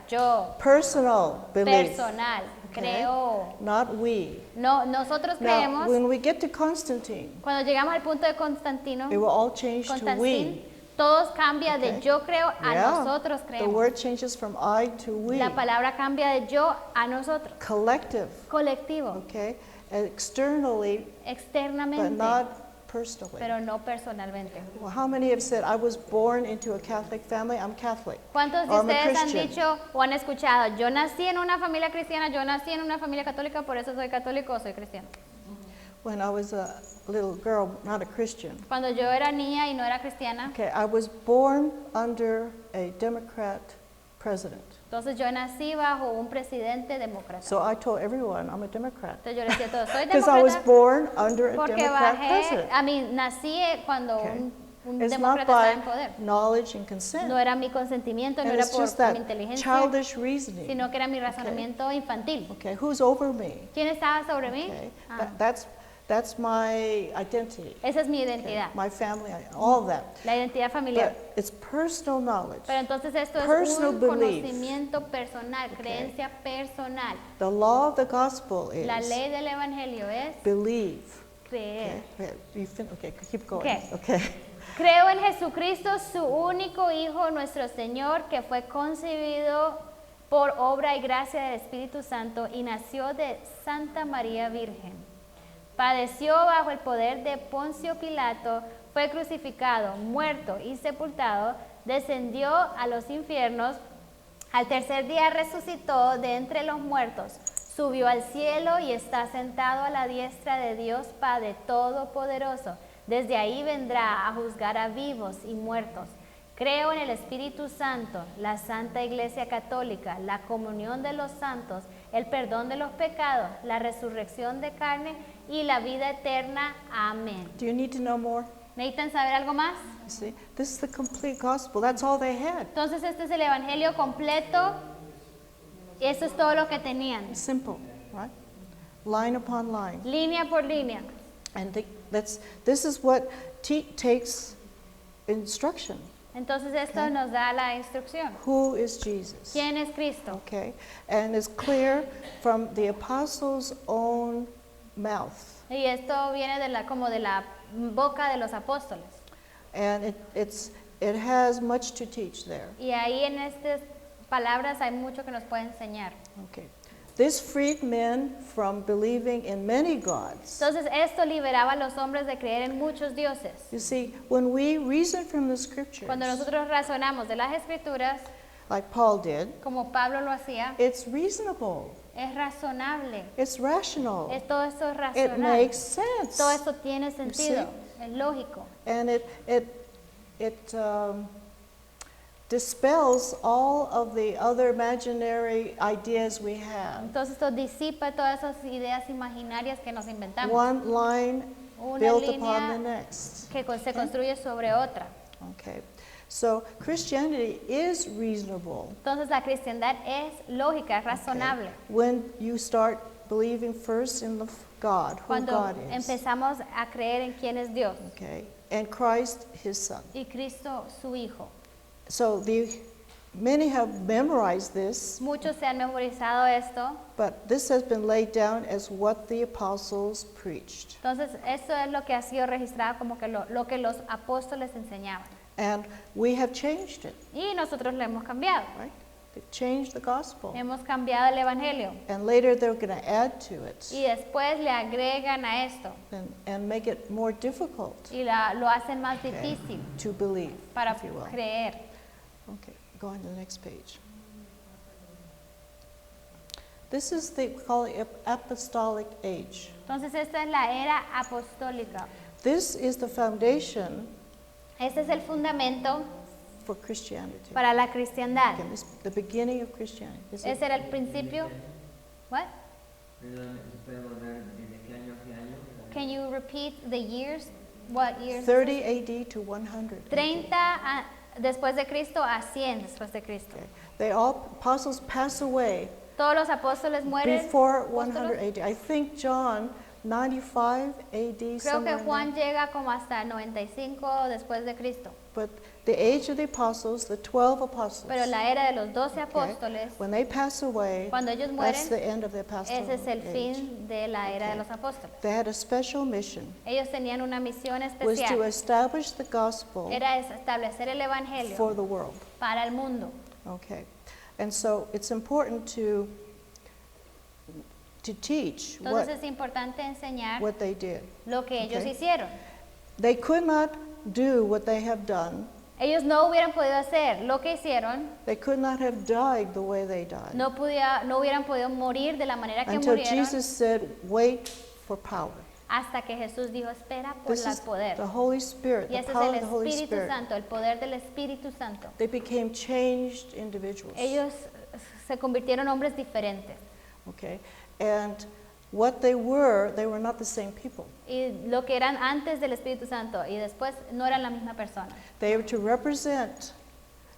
yo, Personal belief. personal, Okay? creo. Not we. No, nosotros Now, creemos, when we get to Constantine, cuando llegamos al punto de Constantino, it will all change to Constantín, we. todos cambia Okay. de yo creo a Yeah. nosotros The creemos. word changes from I to we. La palabra cambia de yo a nosotros. Collective. Colectivo, Okay? And externally, but externamente, not personally. pero no personalmente. Well, how many have said, I was born into a Catholic family, I'm Catholic? ¿Cuántos de Or I'm a ustedes han Christian. dicho o han escuchado, yo nací en una familia cristiana, yo nací en una familia católica, por eso soy católico o soy cristiano? When I was a little girl, not a Christian, Cuando yo era niña y no era cristiana, okay, I was born under a Democrat president. entonces yo nací bajo un presidente demócrata. So I told everyone I'm a Democrat. Entonces yo le decía a todos, soy Because I was demócrata born under a porque Democrat bajé, president. a mí nací cuando Okay. un It's not demócrata estaba by en poder. knowledge and consent. No era mi consentimiento, no And era it's por just mi that inteligencia, childish reasoning. sino que era mi razonamiento infantil. Okay, who's over me? ¿Quién estaba sobre mí? Okay, Ah, that's my identity, esa es mi identidad, my family, all that. la identidad familiar. But it's personal knowledge. Pero entonces esto es Personal un belief. conocimiento personal, creencia personal. The law of the gospel La is ley del evangelio es believe. creer. Okay, okay, keep going. Okay. Okay. Creo en Jesucristo, su único Hijo, nuestro Señor, que fue concebido por obra y gracia del Espíritu Santo y nació de Santa María Virgen. Padeció bajo el poder de Poncio Pilato, fue crucificado, muerto y sepultado, descendió a los infiernos, al tercer día resucitó de entre los muertos, subió al cielo y está sentado a la diestra de Dios Padre Todopoderoso. Desde ahí vendrá a juzgar a vivos y muertos. Creo en el Espíritu Santo, la Santa Iglesia Católica, la comunión de los santos, el perdón de los pecados, la resurrección de carne y la vida eterna. Amén. Do you need to know more? ¿Necesitan saber algo más? You see, this is the complete gospel. That's all they had. Entonces este es el Evangelio completo. Eso es todo lo que tenían. Simple, right? Line upon line. Línea por línea. And this is what takes instruction. Entonces esto nos da la instrucción. Who is Jesus? ¿Quién es Cristo? Okay, and it's clear from the apostles' own mouth. Y esto viene como de la boca de los apóstoles. And it has much to teach there. Y ahí en estas palabras hay mucho que nos puede enseñar. Okay. This freed men from believing in many gods. Entonces esto liberaba a los hombres de creer en muchos dioses. You see, when we reason from the scriptures, Cuando nosotros razonamos de las escrituras, like Paul did, como Pablo lo hacía, it's reasonable. es razonable. It's rational. Todo esto es It racional. makes sense. Todo esto tiene sentido, es lógico. And it dispels all of the other imaginary ideas we have. Entonces esto disipa todas esas ideas imaginarias que nos inventamos. One line Una built línea upon the next. que se construye sobre otra. Okay. So Christianity is reasonable Entonces la cristiandad es lógica, es razonable. when you start believing first in God, who Cuando God is. empezamos a creer en quién es Dios Okay. And Christ, his son. y Cristo su Hijo. So many have memorized this, Muchos se han memorizado esto. but this has been laid down as what the apostles preached. Entonces esto es lo que ha sido registrado como que lo que los apóstoles enseñaban. And we have changed it, Y nosotros lo hemos cambiado. right? They changed the gospel. Hemos cambiado el evangelio. And later they're going to add to it Y después le agregan a esto and make it more difficult y lo hacen más difícil to believe, para if you will. creer. Okay, go on to the next page. This is we call it apostolic age. Entonces esta es la era apostólica. This is the foundation Este es el fundamento for Christianity. para la cristiandad. Again, this is the beginning of Christianity. This is- Ese era el principio. What? Perdón, ¿puede volver desde qué año a qué año? Can you repeat the years? What years? 30 AD to 100. 30 después de Cristo a 100 después de Cristo. Okay. They all apostles pass away Todos los apóstoles mueren. before apóstolos. 100 AD. I think John 95 AD. Creo somewhere que in Juan llega como hasta 95 después de Cristo. But the age of the apostles, the 12 apostles, Pero la era de los 12 okay, apóstoles, when they pass away, cuando ellos that's mueren, the end of the apostolic ese es el age. fin de la era de Okay. los apóstoles. They had a special mission, Ellos tenían una misión was to especial, establish the gospel era establecer el evangelio for the world. para el mundo. Okay, and so it's important to teach Entonces es importante enseñar what they did. lo que ellos Okay. hicieron. They could not do what they have done. Ellos no hubieran podido hacer lo que hicieron, They could not have died the way they died no hubieran podido morir de la manera que until murieron, Jesus said, "Wait for power." hasta que Jesús dijo, espera por This el is poder. the Holy Spirit, Y the ese es power el of the Holy Espíritu Spirit. Santo, el poder del Espíritu Santo. They became changed individuals. Ellos se convirtieron en hombres diferentes. Okay, and what they were not the same people. Y lo que eran antes del Espíritu Santo y después no eran la misma persona. They were to represent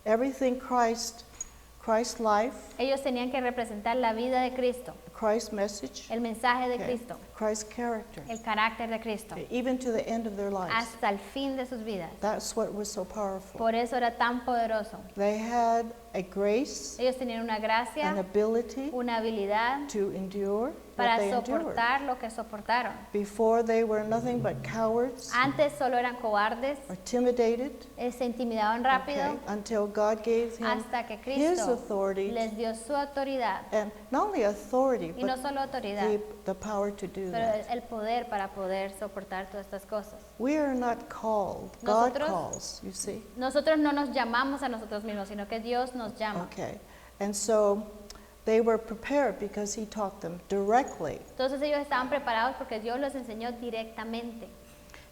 everything Christ's life, Ellos tenían que representar la vida de Cristo, Christ's message, el mensaje de okay, Cristo, Christ's character, el carácter de Cristo, okay, even to the end of their lives. hasta el fin de sus vidas. That's what was so powerful. Por eso era tan poderoso. They had a grace, Ellos tenían una an gracia, ability una habilidad to endure para what they endured. soportar lo que soportaron. Before they were nothing but cowards Antes solo eran cobardes, or intimidated, se intimidaban rápido, okay, until God gave him hasta que his Cristo authority, les dio su autoridad. and not only authority, Y no but solo autoridad, the power to do pero that. el poder para poder soportar todas estas cosas. We are not called, God Nosotros- calls, you see. Nosotros no nos llamamos a nosotros mismos, sino que Dios nos llama. Okay, and so they were prepared because he taught them directly. Entonces ellos estaban preparados porque Dios los enseñó directamente.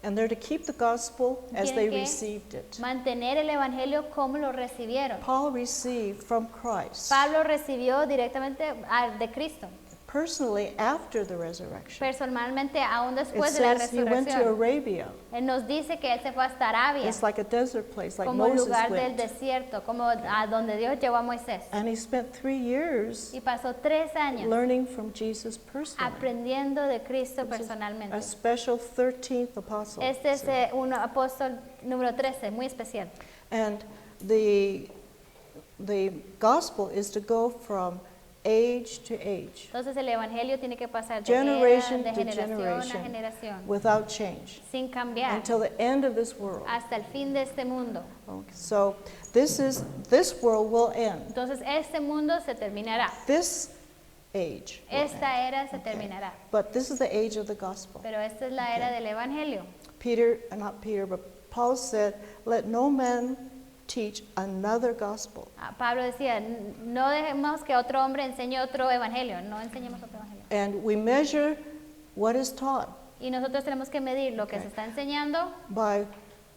And they're to keep the gospel as Tienen they que received it. Mantener el evangelio como lo recibieron. Paul received from Christ Pablo recibió directamente de Cristo, personally after the resurrection. personalmente aún It después de la says he went to resurrección. Arabia. Él nos dice que él se fue hasta Arabia, It's like a desert place, like como Moses lugar del went. desierto, como a donde Dios llevó a Moisés. And he spent 3 years Y pasó 3 años learning from Jesus personally. aprendiendo de Cristo This is personalmente. a special 13th apostle. Este es un apóstol número 13, muy especial. And the gospel is to go from age to age, Entonces el evangelio tiene que pasar de Generation era, de to generación generation. a generación, without change sin cambiar, until the end of this world. hasta el fin de este mundo. Okay, so this world will end. Entonces este mundo se terminará, This age will end. esta era se Okay. terminará, But this is the age of the gospel. pero esta es la era Okay. del evangelio. Not Peter, but Paul said, "Let no man teach another gospel." Pablo decía, no dejemos que otro hombre enseñe otro evangelio, no enseñemos otro evangelio. And we measure what is taught Y nosotros tenemos que medir lo que Okay. se está enseñando by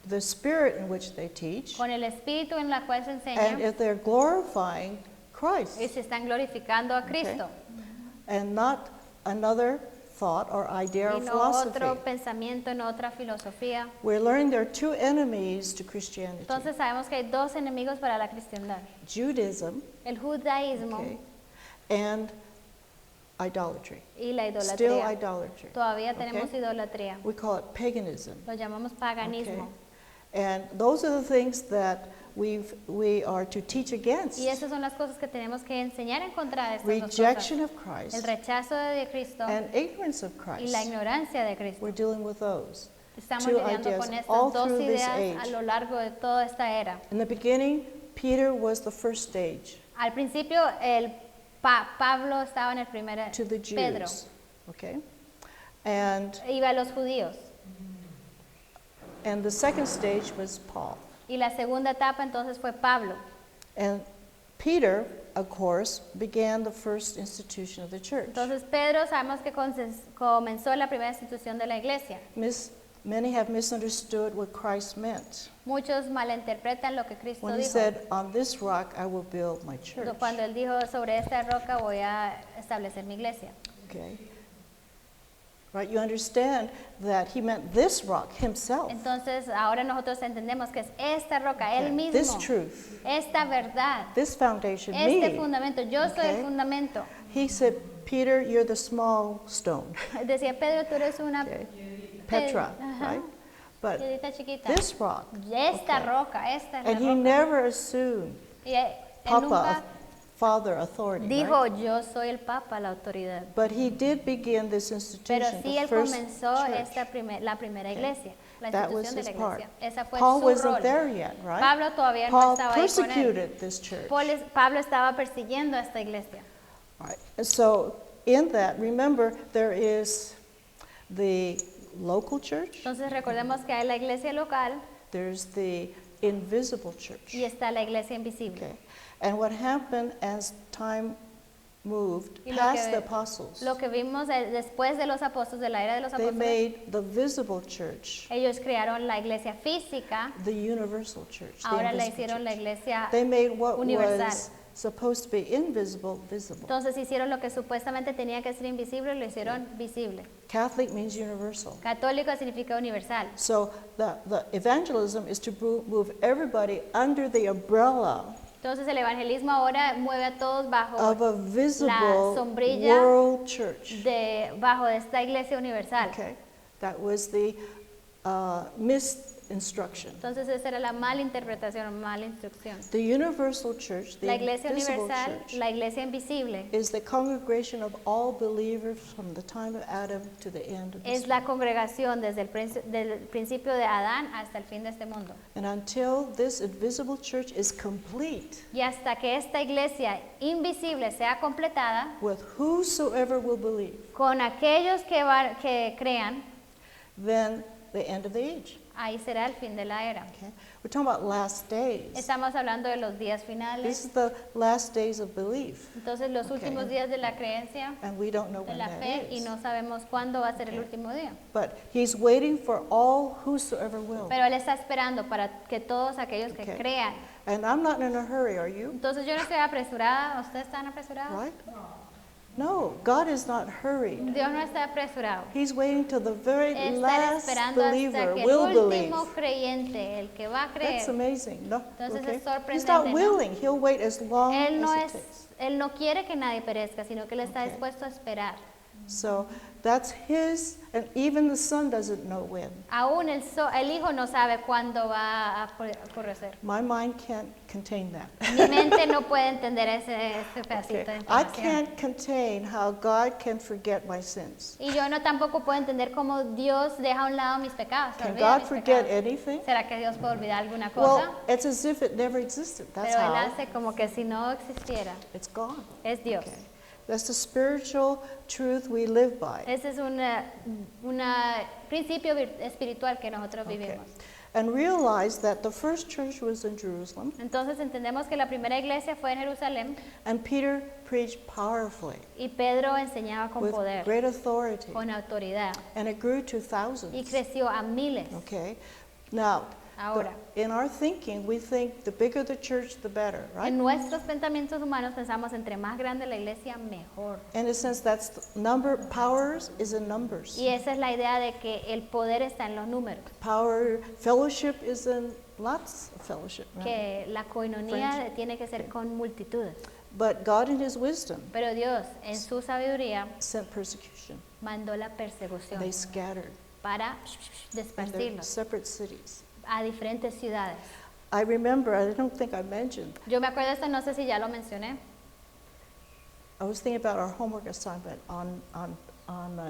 the spirit in which they teach, con el espíritu en la cual se and enseña if they're glorifying Christ y se están glorificando a Okay. Cristo. and not another thought or idea Y or no philosophy. otro pensamiento, no otra filosofía. We're learning there are 2 enemies to Christianity: Entonces sabemos que hay 2 enemigos para la cristiandad. Judaism, El judaísmo okay, and idolatry. y la Still idolatría. idolatry. Todavía tenemos Okay. idolatría. We call it paganism. Lo llamamos paganismo. Okay. And those are the things that we are to teach against. Y esas son las cosas que tenemos que enseñar en contra de estas dos cosas. Rejection of El Christ rechazo de Cristo and ignorance of y Christ. la ignorancia de Cristo. We're dealing with those. Estamos two lidiando ideas con all estas dos through this ideas age. a lo largo de toda esta era. In the beginning, Peter was the first stage Al principio, Pablo estaba en el primer, to the Pedro, Jews. Okay? And iba a los judíos. the second stage was Paul. Y la segunda etapa entonces fue Pablo. And Peter, of course, began the first institution of the church. Entonces Pedro sabemos que comenzó la primera institución de la iglesia. Many have misunderstood what Christ meant Muchos malinterpretan lo que Cristo when he dijo. said, "On this rock I will build my church." Cuando él dijo, sobre esta roca voy a establecer mi iglesia. Okay? Right? You understand that he meant this rock himself. Entonces ahora nosotros entendemos que es esta roca, él Okay? mismo, This truth, esta verdad, this foundation, este me. fundamento. Yo soy Okay. el fundamento. He said, "Peter, you're the small stone." Decía Pedro, tú eres una Okay? Petra, Ajá. right? but piedrita chiquita. this rock. Esta Okay. roca, esta es la And he roca. never assumed Y él Papa, nunca Father authority, dijo, right? yo soy el Papa, la autoridad. But he did begin this Pero institution, sí the él first comenzó church. la primera iglesia, la That was institución de la his part. iglesia. Esa fue Paul su wasn't rol. there yet, right? Pablo todavía no Paul estaba ahí con él. persecuted this church. Pablo estaba persiguiendo a esta iglesia. Right. And so in that, remember, there is the local church, Entonces recordemos que hay la iglesia local there's the invisible church. y está la iglesia invisible. Okay. And what happened as time moved Y past the apostles, lo que vimos después de los apóstoles, de la era de los they apóstoles, made the visible church ellos crearon la iglesia física, the universal church. the ahora la invisible hicieron la church. iglesia. They made what universal. was supposed to be invisible visible. Entonces hicieron lo que supuestamente tenía que ser invisible, lo hicieron visible. Catholic means universal. Católico significa universal. So the evangelism is to move everybody under the umbrella Entonces el evangelismo ahora mueve a todos bajo of a visible sombrilla world church. bajo esta iglesia universal. Okay, that was the misinstruction. Entonces esa era la mala interpretación, mala instrucción. The universal church, the La iglesia invisible universal, church, la iglesia invisible, is the congregation of all believers from the time of Adam to the end of this es la congregación desde del principio de Adán hasta el fin de este mundo. And until this invisible church is complete, Y hasta que esta iglesia invisible sea completada, with whosoever will believe, con aquellos que crean, then the end of the age. ahí será el fin de la era. Okay? We're talking about last days. Estamos hablando de los días This finales, is the last days of belief, entonces los Okay. últimos días de la creencia, and we don't know de when la that fe, y is. no sabemos cuándo va a ser el Okay. último día. But he's waiting for all whosoever will. Pero Él está esperando para que todos aquellos que Okay. crean. And I'm not in a hurry, are you? Entonces yo no estoy apresurada, ¿ustedes están apresurados? Right? No, God is not hurried. Dios no está apresurado. He's waiting till the very Está last esperando believer hasta que el will believe. último creyente, el que va a That's creer, amazing. No? Entonces Okay. es sorprendente, He's not ¿no? willing. He'll wait as long Él no as it takes. Él no quiere que nadie perezca, sino que Él está Okay. dispuesto a esperar. So that's his, and even the son doesn't know when. Aún el hijo no sabe cuándo va a ocurrir. My mind can't contain that. Mi mente no puede entender ese pedacito Okay. de I información. can't contain how God can forget my sins. Y yo no tampoco puedo entender cómo Dios deja a un lado mis pecados. se Can olvida God mis forget pecados. anything? ¿Será que Dios puede olvidar alguna cosa? Well, it's as if it never existed. That's Pero Él how hace como que si no existiera. it's gone. Es Dios. Okay. That's the spiritual truth we live by. Ese es un principio espiritual que nosotros Okay. vivimos. And realize that the first church was in Jerusalem, Entonces entendemos que la primera iglesia fue en Jerusalén and Peter preached powerfully y Pedro enseñaba con with poder, great authority, con autoridad, and it grew to y thousands. creció a miles. Okay. Now, Ahora, in our thinking, we think the bigger the church, the better, right? en nuestros pensamientos humanos pensamos entre más grande la iglesia, mejor. In a sense, that's the number. Powers is in numbers. Y esa es la idea de que el poder está en los números, Power, fellowship is in lots of fellowship, right? que la coinonía tiene que ser con multitudes. But God, in His wisdom, Pero Dios, en su sabiduría, sent persecution. mandó la They persecución scattered para in their dispersarlos separate cities. a diferentes ciudades. I remember, I don't think I mentioned, Yo me acuerdo de esto, no sé si ya lo mencioné. I was thinking about our homework assignment on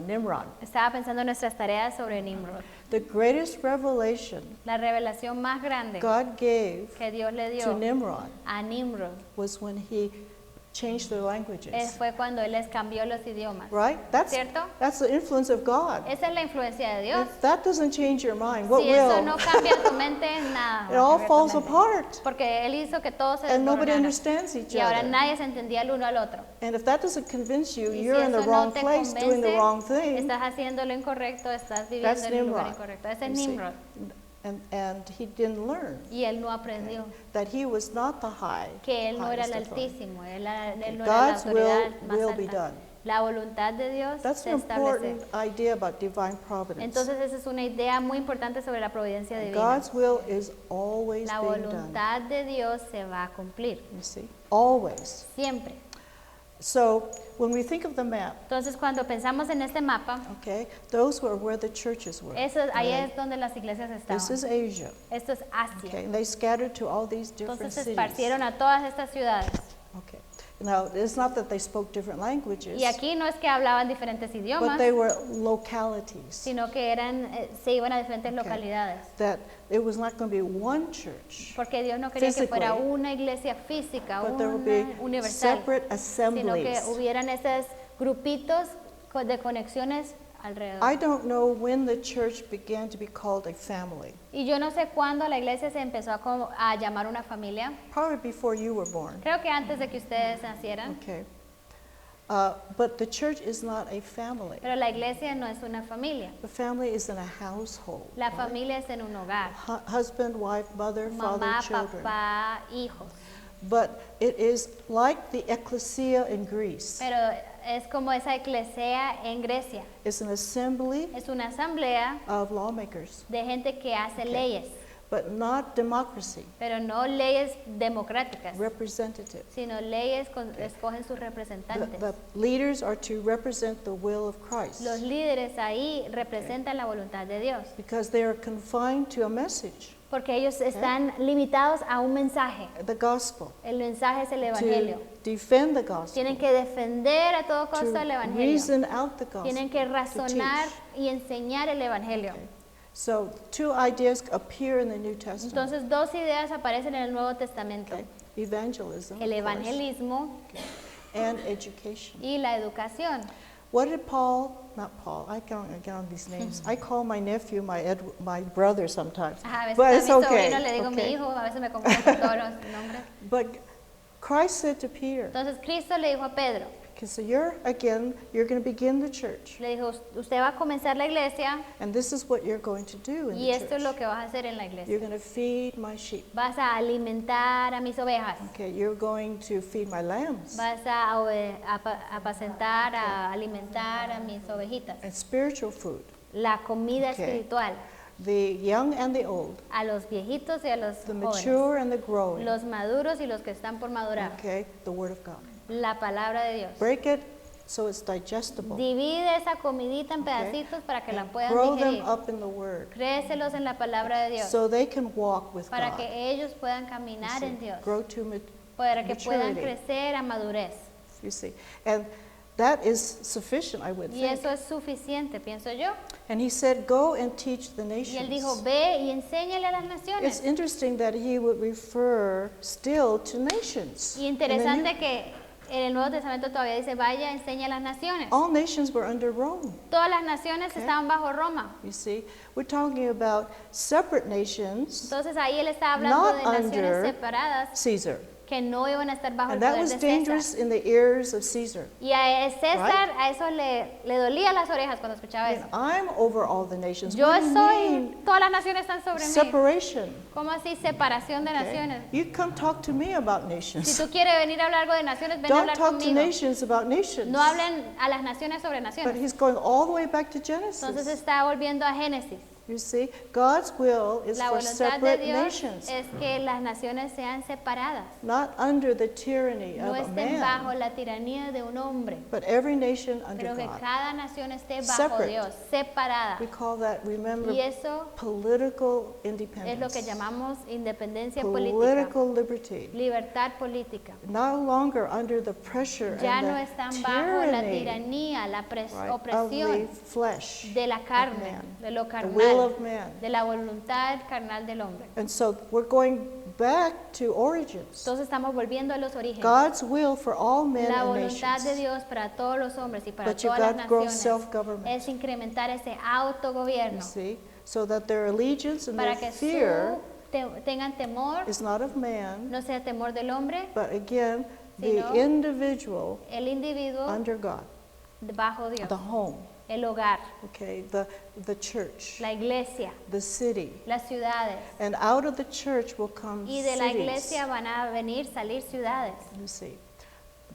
Nimrod. Estaba pensando en nuestras tareas sobre Nimrod. The greatest revelation La revelación más grande God gave que Dios le to dio Nimrod a Nimrod was when He changed their languages. fue cuando Él les cambió los idiomas. Right? ¿Cierto? That's the influence of God. Esa es la influencia de Dios. If that doesn't change your mind, what Si eso no will? cambia tu mente, nada. It va a all cambiar tu falls mente. apart, Porque Él hizo que todo se and nobody desmoronara. understands each Y ahora other. nadie se entendía el uno al otro. And if that doesn't convince you, Y you're si in the eso wrong no te place doing the convence, wrong thing. estás haciendo lo incorrecto, estás viviendo That's en el lugar Nimrod. incorrecto. Ese es you see. Nimrod. And he didn't learn Y él no aprendió that he was not the que él no era el highest authority. Altísimo, él no era la God's autoridad más will be alta. done. La voluntad de Dios That's se an establece. important idea about divine providence. Entonces esa es una idea muy importante sobre la providencia divina. God's will is always La being done. voluntad de Dios se va a cumplir, You see, always. siempre. So when we think of the map, Entonces, cuando pensamos en este mapa, okay, those were where the churches were. ahí right? es donde las iglesias This is estaban. Asia. Esto es Asia. Okay, and they scattered to all these different Entonces se cities. esparcieron a todas estas ciudades. Okay. Now, it's not that they spoke different languages, Y aquí no es que hablaban diferentes but idiomas, they were localities. sino que se iban a diferentes Okay. localidades. That it was not going to be one church, Porque Dios no quería que fuera Physically. una iglesia física, but there would una be universal, separate sino que assemblies. hubieran esos grupitos de conexiones alrededor. I don't know when the church began to be called a family. Y yo no sé cuándo la iglesia se empezó a llamar una familia. Probably before you were born. Creo que antes de que ustedes nacieran. Okay. But the church is not a family. Pero la iglesia no es una familia. The family is in a household. La familia es en un hogar. Husband, wife, mother, father, Mamá, children. papá, hijos. But it is like the ecclesia in Greece. Pero es como esa iglesia en Grecia. It's an assembly Es una asamblea of lawmakers, de gente que hace leyes, but not democracy, pero no leyes democráticas, representative. sino leyes escogen sus The representantes. leaders are to represent the will of Christ Los líderes ahí representan la voluntad de Dios, because they are confined to a message, porque ellos están limitados a un mensaje. the gospel, El mensaje es el to evangelio. defend the gospel, Tienen que defender a todo costo el to evangelio. reason out the gospel, Tienen que to razonar teach. y enseñar el evangelio. So two ideas appear in the New Testament. Entonces, dos ideas aparecen en el Nuevo Testamento: Okay. Evangelism, el of course, evangelismo and education. y la educación. What did not Paul, I can't get on these names. I call my nephew my brother sometimes. Ajá, a veces But a it's mi okay. sobrino le digo mi okay. hijo, a veces me confundo con todos los nombres. But Christ said to Peter, Entonces Cristo le dijo a Pedro, okay, so you're going to begin the church, le dijo, usted va a comenzar la iglesia and this is what you're going to do in y the esto es lo church. que vas a hacer en la iglesia. You're going to feed my sheep. Vas a alimentar a mis ovejas, Okay, you're going to feed my lambs. vas a apacentar, a alimentar a mis ovejitas. And spiritual food, La comida Okay. espiritual the young and the old, a los viejitos y a los the jóvenes, mature and the growing. los maduros y los que están por madurar. Okay, the word of God. La palabra de Dios. Break it so it's digestible. Divide esa comidita en Okay. pedacitos para que la And puedan grow them digerir. up in the word Créeselos en la palabra de Dios so they can walk with para God. que ellos puedan You caminar see, en Dios, grow to para que puedan maturity. crecer a madurez. you see. And that is sufficient, I would Y think. eso es suficiente, pienso yo. And he said, go and teach the Y él dijo, nations. ve y enséñale a las It's naciones. interesting that he would refer still to nations. Y In the New- interesante que en el Nuevo Testamento todavía dice, vaya, enseña a las naciones. all nations were under Rome. Todas las naciones Okay. estaban bajo Roma. You see, we're talking about separate nations, Entonces ahí él está hablando Not de naciones under separadas Caesar. que no iban a estar bajo el And that poder was de dangerous César. in the ears of Caesar. Y a César, a eso le dolía las orejas cuando escuchaba And eso. I'm over all the nations. Yo What do you soy, mean todas las naciones están sobre mí. separation? ¿Cómo así separación de Okay? naciones? You come talk to me about Si nations. tú quieres venir a hablar algo de naciones, ven a Don't hablar talk to conmigo. nations about nations. No hablen a las naciones sobre But naciones. he's going all the way back to Entonces Genesis. está volviendo a Génesis. You see, God's will is La for voluntad de separate Dios nations, es que las naciones sean separadas, not under the tyranny no of a estén bajo man, la tiranía de un hombre, but every nation under pero que God. cada nación esté bajo Separate. Dios, separada. We call that, remember, Y eso political es independence, lo que llamamos independencia política, political liberty. libertad política. No longer under the pressure Ya and no the están bajo la tyranny, tiranía, la right, of the opresión flesh, de la of carne, man, de lo the will carnal, of man. de la voluntad carnal del hombre. And so we're going back to origins. Entonces estamos volviendo a los orígenes. God's will for all men La and voluntad de nations. Dios para todos los hombres y para But you todas las got to grow naciones self-government. es incrementar ese You autogobierno see, so that their allegiance and para their que fear tengan temor, is not of man, no sea temor del hombre, but again, Sino the individual el individuo under God, bajo Dios, the home, el hogar, okay, the church, la iglesia, the city. las ciudades. And out of the church will come Y de la cities. iglesia van a venir, salir ciudades. You see,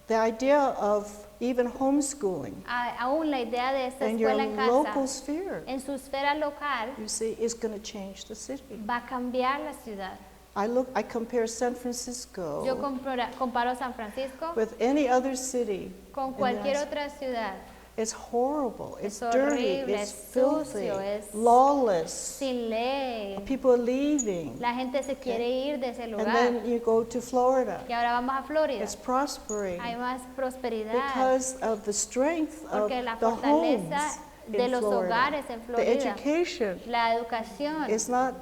the idea of even homeschooling Aún la idea de esta in your escuela en local casa, sphere, en su esfera local, you see, is going to change the city. va a cambiar la ciudad. I compare San Francisco Yo comparo San Francisco with any other city. con in the cualquier United otra ciudad, It's horrible, it's Es dirty, horrible, it's es filthy, sucio, es lawless. sin ley. People are leaving. La gente se quiere ir de ese And lugar. then you go to Florida. Y ahora vamos a Florida. It's prospering Hay más prosperidad because of the strength of porque la the homes fortaleza de in los Florida. hogares en The Florida, education la educación is not,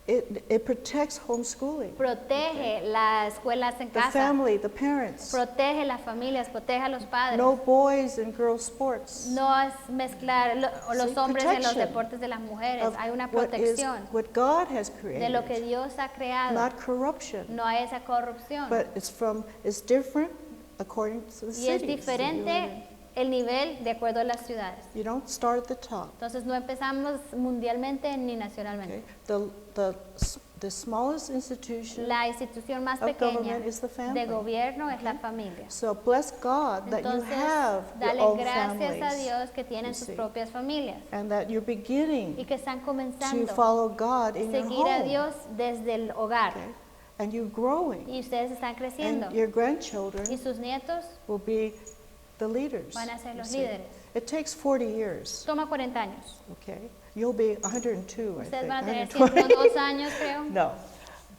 it protects homeschooling. protege las escuelas en The casa, family, the parents. protege las familias, protege a los padres. No boys and girls sports. No es mezclar los Sí, hombres en los protection deportes de las mujeres. Of Hay una what is protección what God has de lo que created, Dios ha creado. not corruption. No hay esa corrupción. But it's different according to the Y es cities that you live diferente el nivel de acuerdo a las ciudades. in. You don't start at the top. Entonces no empezamos mundialmente ni nacionalmente. Okay? The smallest institution La institución más of pequeña government is the de family. gobierno es la familia. So bless God that you Entonces, have your dale own gracias a families Dios que tienen you sus see. propias familias and that you're beginning y que están to comenzando follow God a in your seguir a home. Dios desde el hogar. Okay? And you're growing. Y ustedes están creciendo. And your grandchildren Y sus nietos will be the leaders. van a ser you los see. líderes. It takes 40 years. Toma 40 años. Okay? You'll be 102, I Ustedes think. van a tener 120. 102 años, creo. No.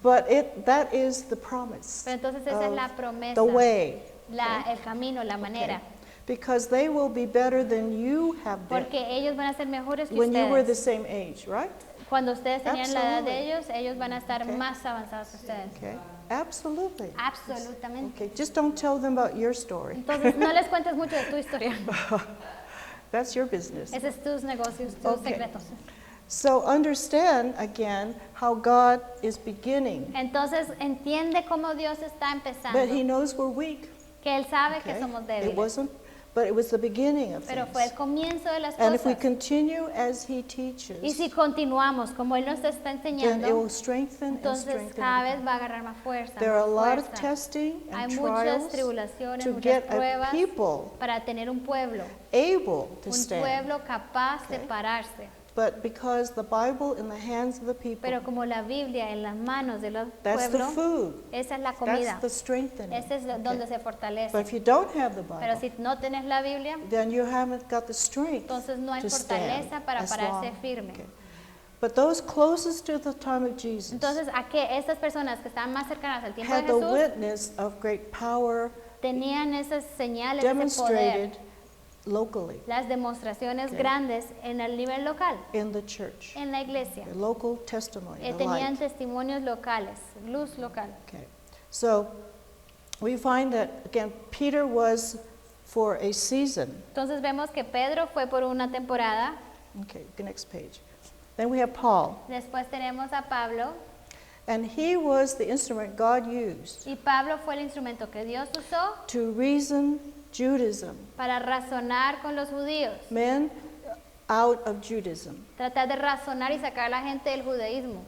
But that is the promise. Pero entonces esa es la of promesa, the way. el camino, la manera. Okay? Because they will be better than you have been Porque ellos van a ser mejores que when you were the ustedes. same age, right? Cuando ustedes tenían la edad de Absolutely. ellos van a estar Okay. más avanzados que ustedes. Okay? Absolutely. Absolutamente. Okay, just don't tell them about your story. Entonces, no les cuentes mucho de tu historia. That's your business. Ese es tus negocios, tus Okay. secretos. So understand again how God is beginning, Entonces, entiende cómo Dios está empezando. but He knows we're weak. Que Él sabe que Okay? somos It débiles. wasn't, but it was the beginning of Pero fue el things. comienzo de las And if we cosas. continue as He Y teaches, si continuamos como Él nos está then it enseñando, will strengthen and entonces strengthen. cada vez va a agarrar más fuerza. There are a más lot of fuerza. testing Hay and muchas trials tribulaciones, to muchas get a pruebas people para tener un pueblo to un stand. pueblo capaz de Okay. pararse. But because the Bible in the hands of the people, Pero como la Biblia en las manos de los that's the pueblos, food. esa es la That's comida. the strengthening. Ese es donde Okay. se fortalece. But if you don't have the Pero Bible, si no tienes la Biblia, then you haven't got the strength entonces no hay to stand fortaleza para as pararse long. firme. Okay. But those closest to the time of Jesus Entonces, a que estas personas que estaban más cercanas al tiempo de had the Jesús witness of great power tenían esas señales, ese poder, demonstrated locally las demostraciones Okay. grandes en el nivel local, in the church, en la iglesia. the local testimony, the Tenían light. testimonios locales, luz local. Okay. So we find that, again, Peter was for a season. Entonces vemos que Pedro fue por una temporada, Okay, the next page. Then we have Paul, después tenemos a Pablo, and he was the instrument God used y Pablo fue el instrumento que Dios usó to reason Judaism, para razonar con los judíos, men out of Judaism. tratar de razonar y sacar a la gente del judaísmo.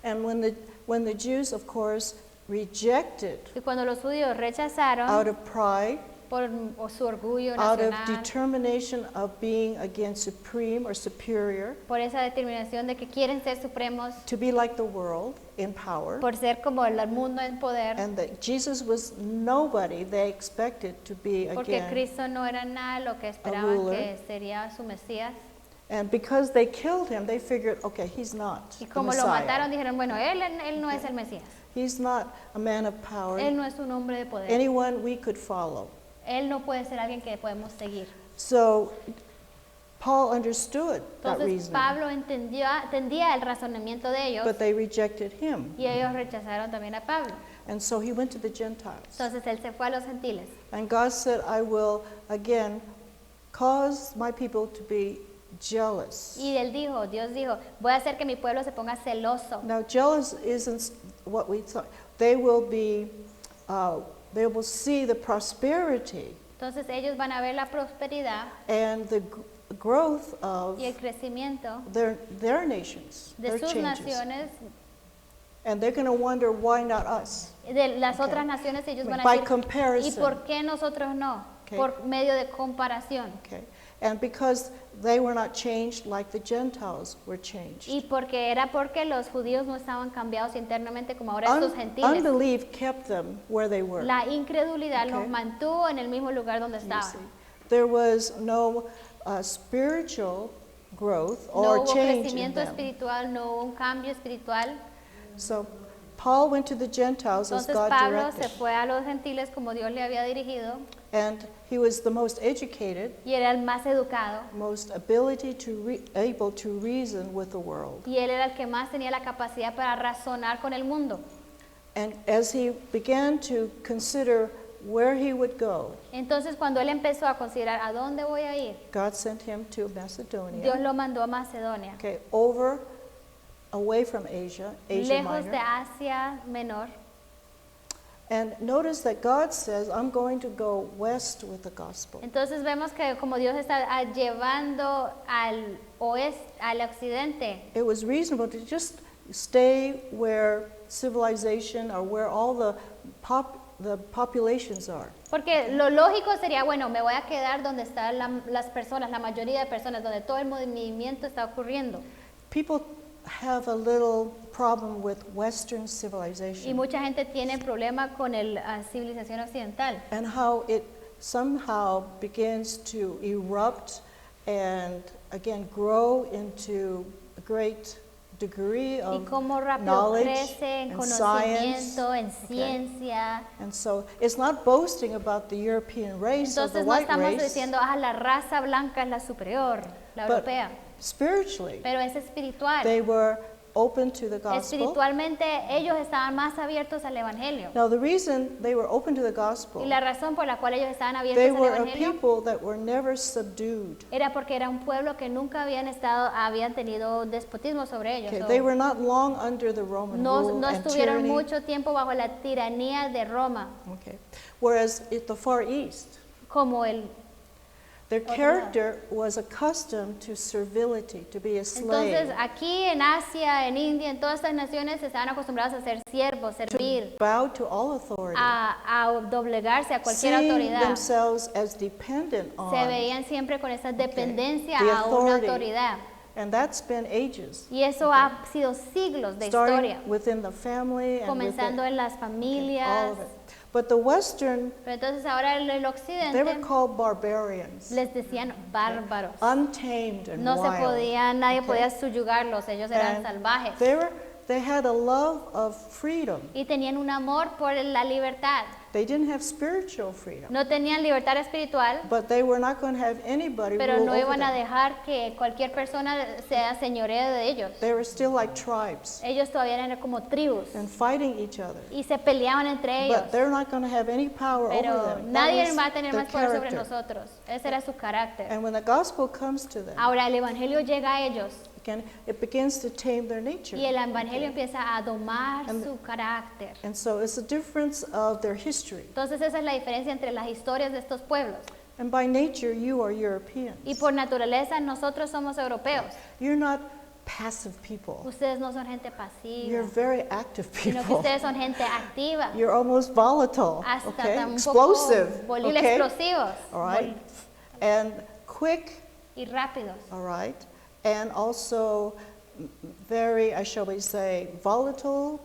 And when the Jews, of course, rejected Y cuando los judíos rechazaron out of pride, por su orgullo out of nacional, determination of being again supreme or superior, por esa determinación de que quieren ser supremos, to be like the world in power, por ser como el mundo en poder, and that Jesus was nobody they expected to be porque again. Cristo no era nada lo que esperaban ruler. que sería su Mesías. And because they killed him, they figured, okay, he's not Y the como lo mataron, Messiah. dijeron, bueno, él no es el Mesías, He's not a man of power, él no es un hombre de poder, anyone we could follow. él no puede ser alguien que podemos seguir. So Paul understood that Entonces reasoning, Pablo entendía el razonamiento de ellos but they rejected him. y ellos rechazaron también a Pablo. And so he went to the Gentiles. Entonces él se fue a los gentiles. And God said, I will again cause my people to be jealous. Y Dios dijo, voy a hacer que mi pueblo se ponga celoso. Now, jealous isn't what we thought. They will they will see the prosperity Entonces ellos van a ver la prosperidad and the growth of y el crecimiento their nations, de their sus changes. naciones, And they're going to wonder, why not us? de las Okay. otras naciones, ellos van a By decir, ¿y comparison. por qué nosotros no? Okay. Por medio de comparación. Okay. And because they were not changed like the Gentiles were changed. Y porque los judíos no estaban cambiados internamente como ahora estos gentiles. Unbelief kept them where they were. La incredulidad los Okay. mantuvo en el mismo lugar donde You estaban. see. There was no spiritual growth No or hubo change in crecimiento them. espiritual, no hubo un cambio espiritual. So Paul went to the Gentiles as Entonces God Pablo directed. se fue a los gentiles como Dios le había dirigido And he was the most educated, y era el más educado most ability to able to reason with the world. y él era el que más tenía la capacidad para razonar con el mundo. And as he began to consider where he would go, Entonces cuando él empezó a considerar a dónde voy a ir, God sent him to Dios Macedonia, lo mandó a Macedonia, okay, away from Asia lejos de Minor. Asia Menor. And notice that God says, I'm going to go west with the gospel. Entonces vemos que como Dios está llevando al oeste, al occidente, It was reasonable to just stay where civilization or where all the populations are. porque lo lógico sería, bueno, me voy a quedar donde están las personas, la mayoría de personas, donde todo el movimiento está ocurriendo. People have a little problem with Western Y civilization mucha gente tiene problema con la civilización occidental and how it somehow begins to erupt and again grow into a great degree y of cómo rápido knowledge crece en and science. conocimiento, en Okay. ciencia. And so it's not boasting about the European race or the Entonces no white estamos race, diciendo, la raza blanca es la superior, la but europea, spiritually pero es espiritual. they were open to the gospel. Espiritualmente ellos estaban más abiertos al evangelio. Now the reason they were open to the gospel, Y la razón por la cual ellos estaban they abiertos al were a evangelio people that were never subdued. era porque era un pueblo que nunca habían tenido despotismo sobre ellos. Okay, o they were not long under the Roman no rule and estuvieron tyranny. mucho tiempo bajo la tiranía de Roma, Okay. Whereas at the Far East, como el their Otro character was accustomed to servility, to be a Entonces, slave, aquí en Asia, en India, en todas estas naciones estaban acostumbrados a ser siervos, servir, bow to all authority, a doblegarse a cualquier seeing autoridad. themselves as dependent Se on, veían siempre con esa dependencia The a una authority. autoridad. and that's been ages, Y eso ha sido siglos de starting historia, within the family and comenzando en las all familias. of it. But the Western, Pero entonces ahora el they were occidente called barbarians, les decían bárbaros. untamed and No se wild. podían, nadie Okay. podía subyugarlos, ellos eran And salvajes. they had a love of freedom. Y tenían un amor por la libertad. They didn't have spiritual freedom, No tenían libertad espiritual, but they were not going to have anybody pero rule no over iban a them. dejar que cualquier persona sea señoreo de ellos. They were still like tribes Ellos todavía eran como tribus and fighting each other. y se peleaban entre ellos. But they're not going to have any power over Pero them. That nadie was va a tener their más poder sobre character. nosotros. Ese era su carácter. And when the gospel comes to them, Ahora el evangelio llega a ellos again, it begins to tame their nature. y el evangelio empieza a domar And- su carácter. And so it's a difference of their history. Entonces esa es la diferencia entre las historias de estos pueblos. And by nature, you are Europeans. Y por naturaleza nosotros somos europeos. You're not passive people. Ustedes no son gente You're pasiva, very active sino que people. ustedes son gente activa. You're almost volatile, Hasta okay? tan poco Explosive, volátiles, okay? explosivos All right? And quick, y rápidos. all right? And also very, I shall we say, volatile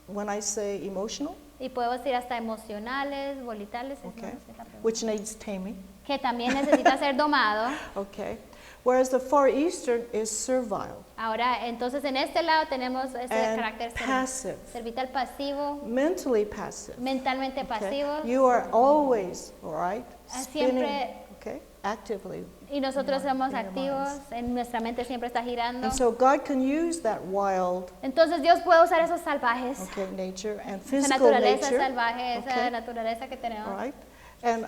when I say emotional, Y puedo decir hasta emocionales, volitales, es okay? no sé la pregunta. Which needs taming, Que también necesita ser domado. okay? Whereas the Far Eastern is servile Ahora, entonces en este lado tenemos ese and carácter passive, servital pasivo, mentally passive. mentalmente Okay? pasivo. You are always, all right, spinning, Siempre- okay, actively. Y nosotros somos in your activos, en nuestra mente siempre está girando. And so God can use that wild, Entonces Dios puede usar esos salvajes, okay, nature and esa physical naturaleza nature, salvaje, esa okay, naturaleza que tenemos. all right? And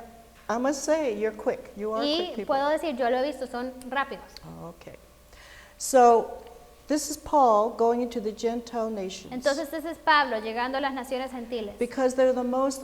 I must say, you're quick. You are quick Y people. puedo decir, yo lo he visto, son rápidos. Okay. So this is Paul going into the Gentile nations Entonces ese es Pablo llegando a las naciones gentiles, because they're the most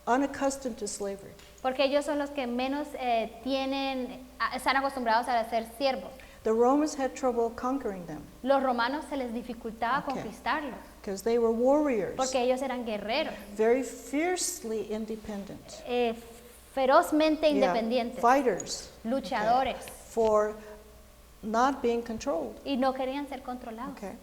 unaccustomed to slavery. porque ellos son los que menos están acostumbrados a ser siervos. The Romans had trouble conquering them Los romanos se les dificultaba Okay. conquistarlos, because they were warriors, porque ellos eran guerreros, very fiercely independent. ferozmente Yeah, independientes, fighters luchadores, for not being controlled. y no querían ser controlados. Okay.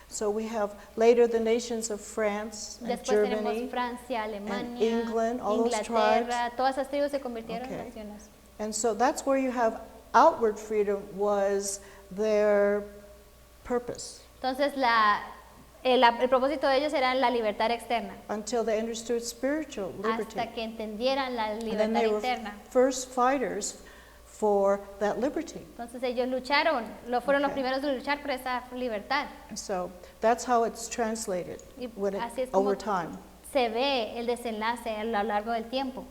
So we have later the nations of France and Después tenemos Germany. Francia, Alemania, England, all those Inglaterra, todas esas tribus se convirtieron en Okay. naciones. And so that's where you have outward freedom was their purpose Entonces el propósito de ellos era la libertad externa, until they understood spiritual liberty. hasta que entendieran la And then libertad they were interna. first fighters for that liberty. Entonces ellos lucharon, fueron los Okay. primeros de luchar por esa libertad. And so that's how it's translated Y when así es como over time. se ve el desenlace a lo largo del tiempo.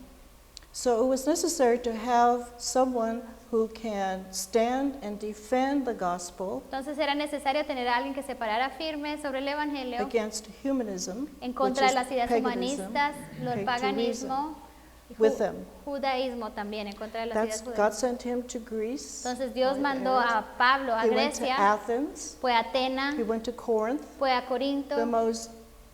So it was necessary to have someone who can stand and defend the gospel Entonces era necesario tener a alguien que se parara firme sobre el Evangelio against humanism, en which contra de is las ideas paganism, humanistas, el okay, to paganismo, y with them. judaísmo también, en contra de las That's, ideas God judaicas. sent him to Greece. Entonces Dios right, mandó Ares. a Pablo a He went to Grecia, Athens. fue a Atenas, He went to Corinth, fue a Corinto, the most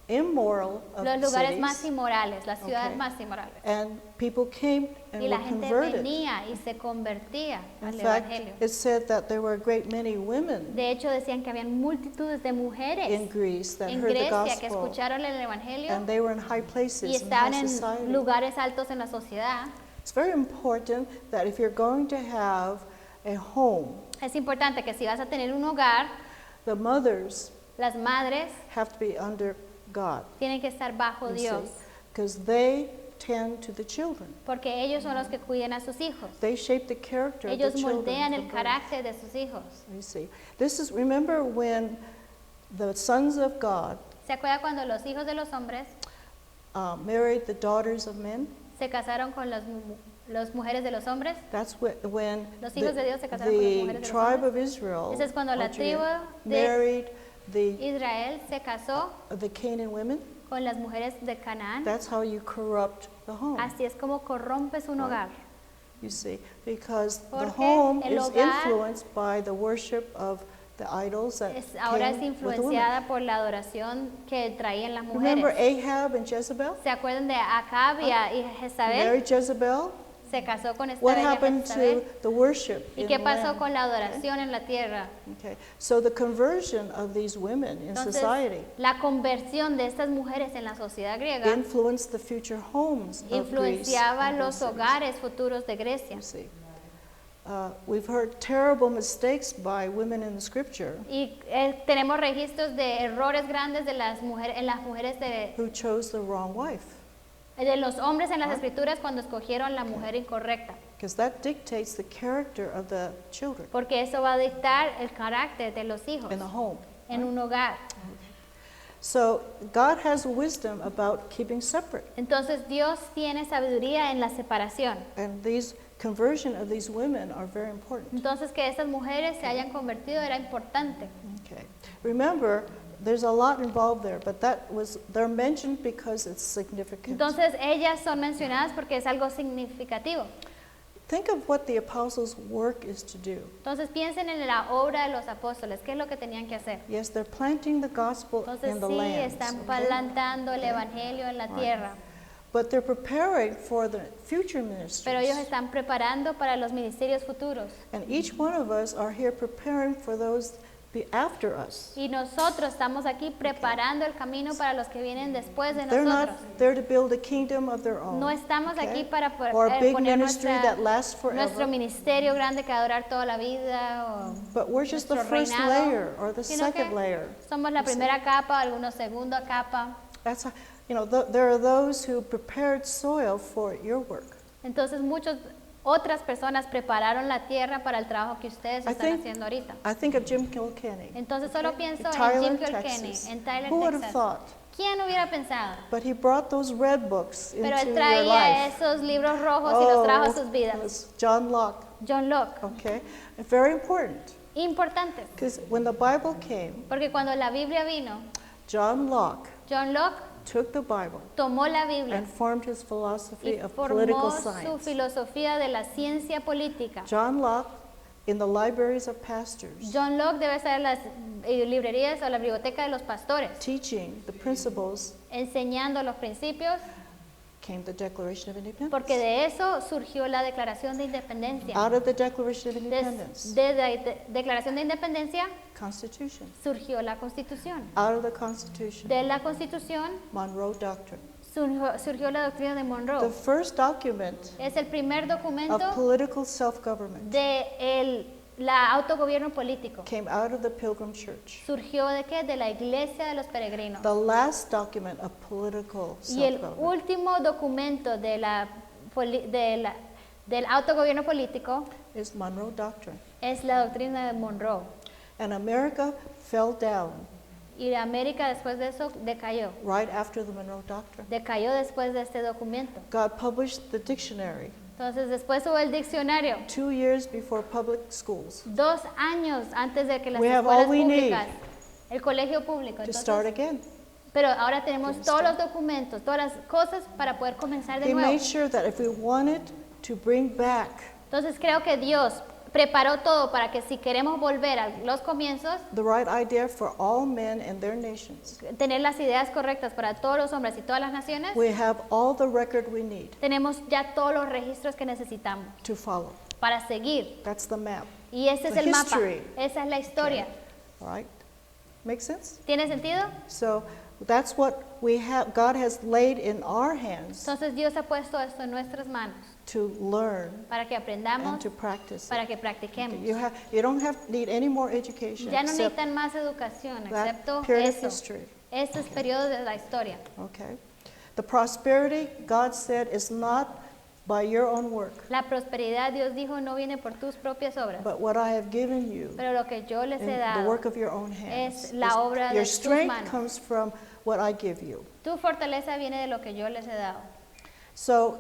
immoral of los lugares más cities. inmorales, las ciudades Okay. más inmorales. And people came and Y la were gente converted. venía y se convertía In al fact, Evangelio. it said that there were a great many women De hecho, decían que habían multitudes de in mujeres Greece that en heard the Grecia que gospel, escucharon el Evangelio and they were in high y places in estaban high en society. lugares altos en la sociedad. It's very important that if you're going to have a home, Es importante que si vas a tener un hogar, the mothers las madres have to be under God, tienen que estar bajo Dios, because they tend to the children. porque ellos son los que cuidan a sus hijos. They shape the character Ellos of the children. moldean el from birth. carácter de sus hijos. You see, this is, remember when the sons of God ¿Se acuerda cuando los hijos de los hombres married the daughters of men? se casaron con las mujeres de los hombres? That's when Los hijos de Dios se casaron con las the mujeres de los tribe hombres. of Israel Esa es cuando la or Judah, tribu de married the Israel se casó Canaan women. con las mujeres de Canaán. That's how you corrupt the home. Así es como corrompes un hogar. You see, because the Porque home el is hogar influenced by the worship of the idols that Ahora es came with the women. influenciada por la adoración que traían las Remember mujeres. Ahab and Jezebel? ¿Se acuerdan de Acab y Jezabel? Married Jezebel. Se casó con esta What bella happened to Jezabel. the worship ¿Y in qué the pasó land? con la adoración en la tierra? Okay, so the conversion of these women in Entonces, society la conversión de estas mujeres en la sociedad griega influenced the future homes of Greece. influenciaba and los those cities. hogares futuros de Grecia. You see. We've heard terrible mistakes by women in the scripture Y tenemos registros de errores grandes de las mujeres, en las mujeres who chose the wrong wife, de los hombres en las escrituras cuando escogieron la mujer incorrecta, because that dictates the character of the children porque eso va a dictar el carácter de los hijos in the home. en un hogar. So God has wisdom about keeping separate, Entonces Dios tiene sabiduría en la separación. and these conversion of these women are very important. Entonces que estas mujeres se hayan convertido era importante. Okay. Remember, there's a lot involved there, but they're mentioned because it's significant. Entonces ellas son mencionadas porque es algo significativo. Think of what the apostles' work is to do. Entonces piensen en la obra de los apóstoles, ¿qué es lo que tenían que hacer? Yes, they're planting the gospel Entonces in the sí, lands, están okay? plantando el evangelio en la tierra, But they're preparing for the future pero ellos ministries. están preparando para los ministerios futuros. And each one of us are here preparing for those be after us. Y nosotros estamos aquí preparando el camino para los que vienen después de They're nosotros. not there to build a kingdom of their own. No estamos okay? aquí para Or a big poner ministry that lasts nuestro forever. ministerio grande que va a durar toda la vida. O But we're just the nuestro first reinado, layer or the sino que second layer. somos la You see? primera capa, algunos segunda capa. That's how, there are those who prepared soil for your work. Entonces otras personas prepararon la tierra para el trabajo que ustedes I están think- haciendo ahorita. I think of Jim Kilkenny. Entonces solo pienso en Tyler, Jim Kilkenny, Texas. en Tyler, Who would have Texas. thought? ¿Quién hubiera pensado? But he brought those red books Pero into él your traía life. esos libros rojos y los trajo a sus it vidas. was John Locke, John Locke, okay? Very important, importantes. because when the Bible came, Porque cuando la Biblia vino, John Locke John Locke took the Bible tomó la Biblia and formed his y philosophy of political formó su science. filosofía de la ciencia política. John Locke, in the libraries of pastors, John Locke debe estar en las librerías o la biblioteca de los pastores, teaching the principles, enseñando los principios, came the Declaration of Independence. porque de eso surgió la Declaración de Independencia. Out of the Declaration of De Independence, la Declaración de Independencia Constitution. surgió la Constitución. Out of the Constitution, De la Constitución Monroe Doctrine. surgió la doctrina de The Monroe. first document Es el primer documento of political self-government de la autogobierno político. came out of the Pilgrim Church. ¿Surgió de qué? De la Iglesia de los Peregrinos. The last document of political Y el self-government último documento del autogobierno político is Monroe Doctrine. es la doctrina de Monroe. And America fell down Y América después de eso decayó. right after the Monroe Doctrine. Decayó después de este documento. God published the dictionary Entonces después hubo el diccionario. 2 years before public schools 2 años antes de que las We have escuelas all we need públicas, el colegio público. to Entonces, start again. pero ahora tenemos To todos start. los documentos, todas las cosas para poder comenzar de He nuevo. made sure that if we wanted to bring back Entonces creo que Dios preparó todo para que si queremos volver a los comienzos, the right idea for all men and their nations, tener las ideas correctas para todos los hombres y todas las naciones, we have all the record we need tenemos ya todos los registros que necesitamos to follow. para seguir. That's the map. Y ese es The el mapa, history. esa es la historia. All right? Make sense? ¿Tiene sentido? So that's what we have. God has laid in our hands Entonces Dios ha puesto esto en nuestras manos to learn para que and aprendamos, to practice. para que practiquemos. You don't need any more education Ya no except necesitan más educación, that excepto period of eso. history. Este es periodo de la historia. Okay. The prosperity, God said, is not by your own work, La prosperidad, Dios dijo, no viene por tus propias obras, but what I have given you pero lo que yo les he in the dado, work of your own hands. es la obra de Your tus strength manos. comes from what I give you. tu fortaleza viene de lo que yo les he dado. So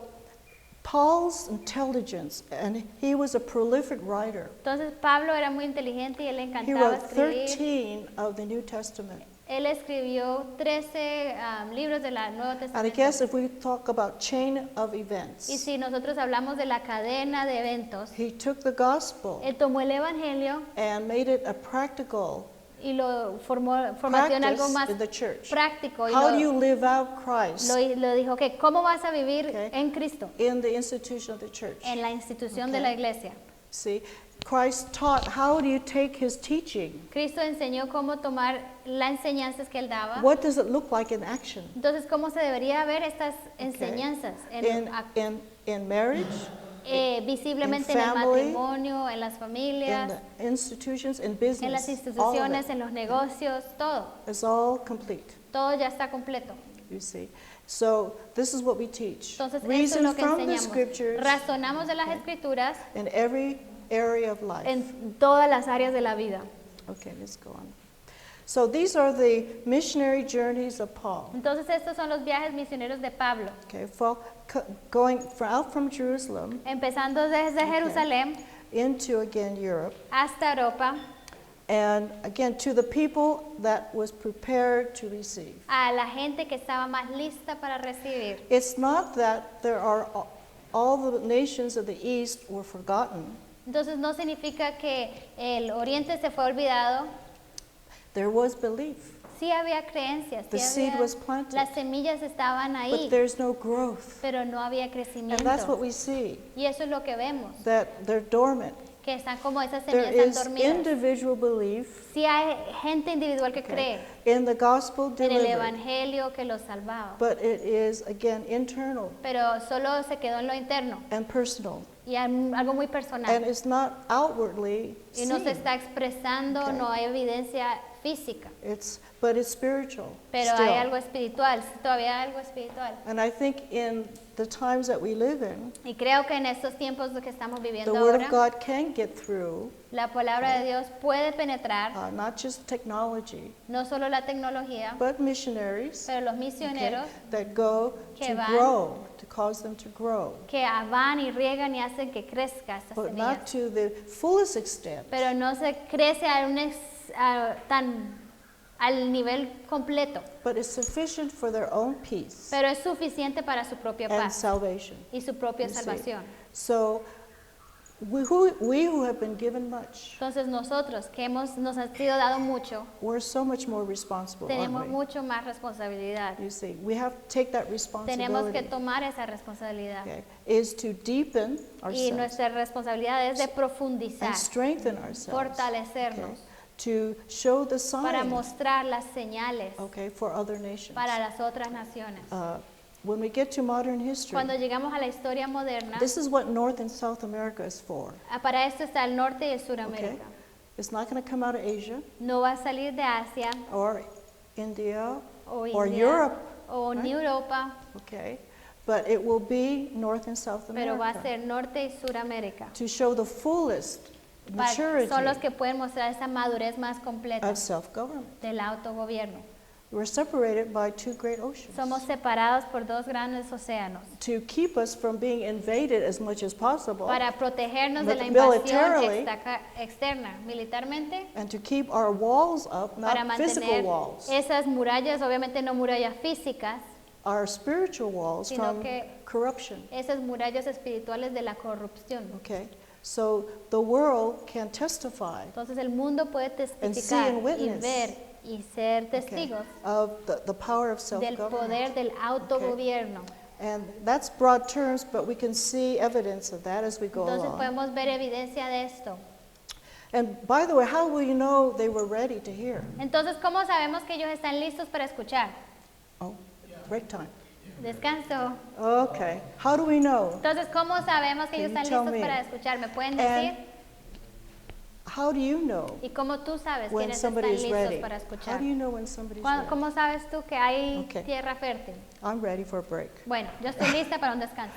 Paul's intelligence, and he was a prolific writer. Entonces Pablo era muy inteligente y él le He encantaba wrote escribir. 13 of the New Testament. Él escribió 13 libros del Nuevo And I Testamento. guess if we talk about chain of Y events, si nosotros hablamos de la cadena de eventos, he took the gospel él tomó el Evangelio and made it a practical y lo formateó en algo practice más in the church. práctico y How do you live out Christ lo dijo que cómo vas a vivir Okay. en Cristo, in the institution of the church? en la institución de Okay. la iglesia. See, Christ taught, how do you take his teaching? Cristo enseñó cómo tomar las enseñanzas que él daba. What does it look like in action? Entonces, ¿cómo se debería ver estas enseñanzas In marriage, visiblemente in en el family, matrimonio, en las in familias, the institutions, in en las business, all of instituciones, it. en los negocios, todo? It's all complete, Todo ya está completo. you see. So this is what we teach. Entonces, eso es Reason lo que from the enseñamos. scriptures Razonamos de las escrituras in every area of life. en todas las áreas de la vida. Okay, let's go on. So these are the missionary journeys of Paul. Entonces, estos son los viajes misioneros de Pablo. Okay, going out from Jerusalem Empezando desde Jerusalén into again Europe, hasta Europa, and again to the people that was prepared to receive. a la gente que estaba más lista para recibir. It's not that there are all the nations of the East were forgotten. Entonces no significa que el Oriente se fue olvidado. There was belief, Sí había creencias, The sí seed había- was planted. las semillas estaban but ahí, there's no growth. pero no había And that's crecimiento. what we see, Y eso es lo que vemos, that they're dormant. que están como esas There semillas is están dormidas. individual belief Sí hay gente individual que cree in the gospel en el delivered, Evangelio que los salvaba, but it is again internal pero solo se quedó en lo interno and personal, y algo muy and personal. it's not outwardly Y no se seen. está expresando, Okay. no hay evidencia física, But it's spiritual. pero still. hay algo espiritual, todavía hay algo espiritual. And I think in the times that we live in, Y creo que en estos tiempos que estamos the viviendo Word of ahora, God can get through, la palabra de Dios puede penetrar not just technology, no solo la tecnología, but missionaries pero los okay, misioneros that go que to van- grow, to cause them to grow, que van y riegan y hacen que crezca esta but semilla. not to the fullest extent. Pero no se crece al nivel completo, But it's sufficient for their own peace pero es suficiente para su propia and paz salvation. y su propia You see. salvación. So We who have been given much, Entonces nosotros que nos ha sido dado mucho, we're so much more responsible, tenemos aren't we? mucho más responsabilidad. You see, we have to take that Tenemos que responsibility, tomar esa responsabilidad. okay, is to deepen Y ourselves nuestra responsabilidad es de profundizar, and strengthen ourselves, fortalecernos, to show the para sign, mostrar las señales okay, for other nations. para las otras naciones. When we get to modern history, Cuando llegamos a la historia moderna, this is what North and South America is for. para esto está el norte y el Okay? Suramérica. It's not going to come out of Asia No va a salir de Asia or India o or India Europe, o right? ni Europa, okay? But it will be North and South pero va a America ser norte y Suramérica. to show the fullest maturity Son los que pueden mostrar esa madurez más completa of self-government. del autogobierno. We're separated by two great oceans. Somos separados por dos grandes océanos To keep us from being invaded as much as possible para protegernos de la Militarily, invasión externa, militarmente, and to keep our walls up, para not physical mantener walls, esas murallas, obviamente no murallas físicas, our spiritual walls sino from que corruption. esas murallas espirituales de la corrupción. Okay? So the world can testify, Entonces el mundo puede see testificar and y witness, ver y ser okay, testigos of the power of del self-government. poder del autogobierno. And that's broad terms, but we can see evidence of that as we go Entonces along. podemos ver evidencia de esto. And by the way, how will you know they were ready to hear? Entonces, ¿cómo sabemos que ellos están listos para escuchar? Oh, break time. Descanso. Okay. How do we know? Entonces, ¿cómo sabemos que Can ellos you están tell listos me? para escuchar? ¿Me pueden And decir? how do you know ¿Y cómo tú sabes when quiénes están somebody is listos ready? para How escuchar? do you know when somebody's ready? ¿Cómo sabes tú que hay Okay. tierra fértil? I'm ready for a break. Bueno, yo estoy lista para un descanso.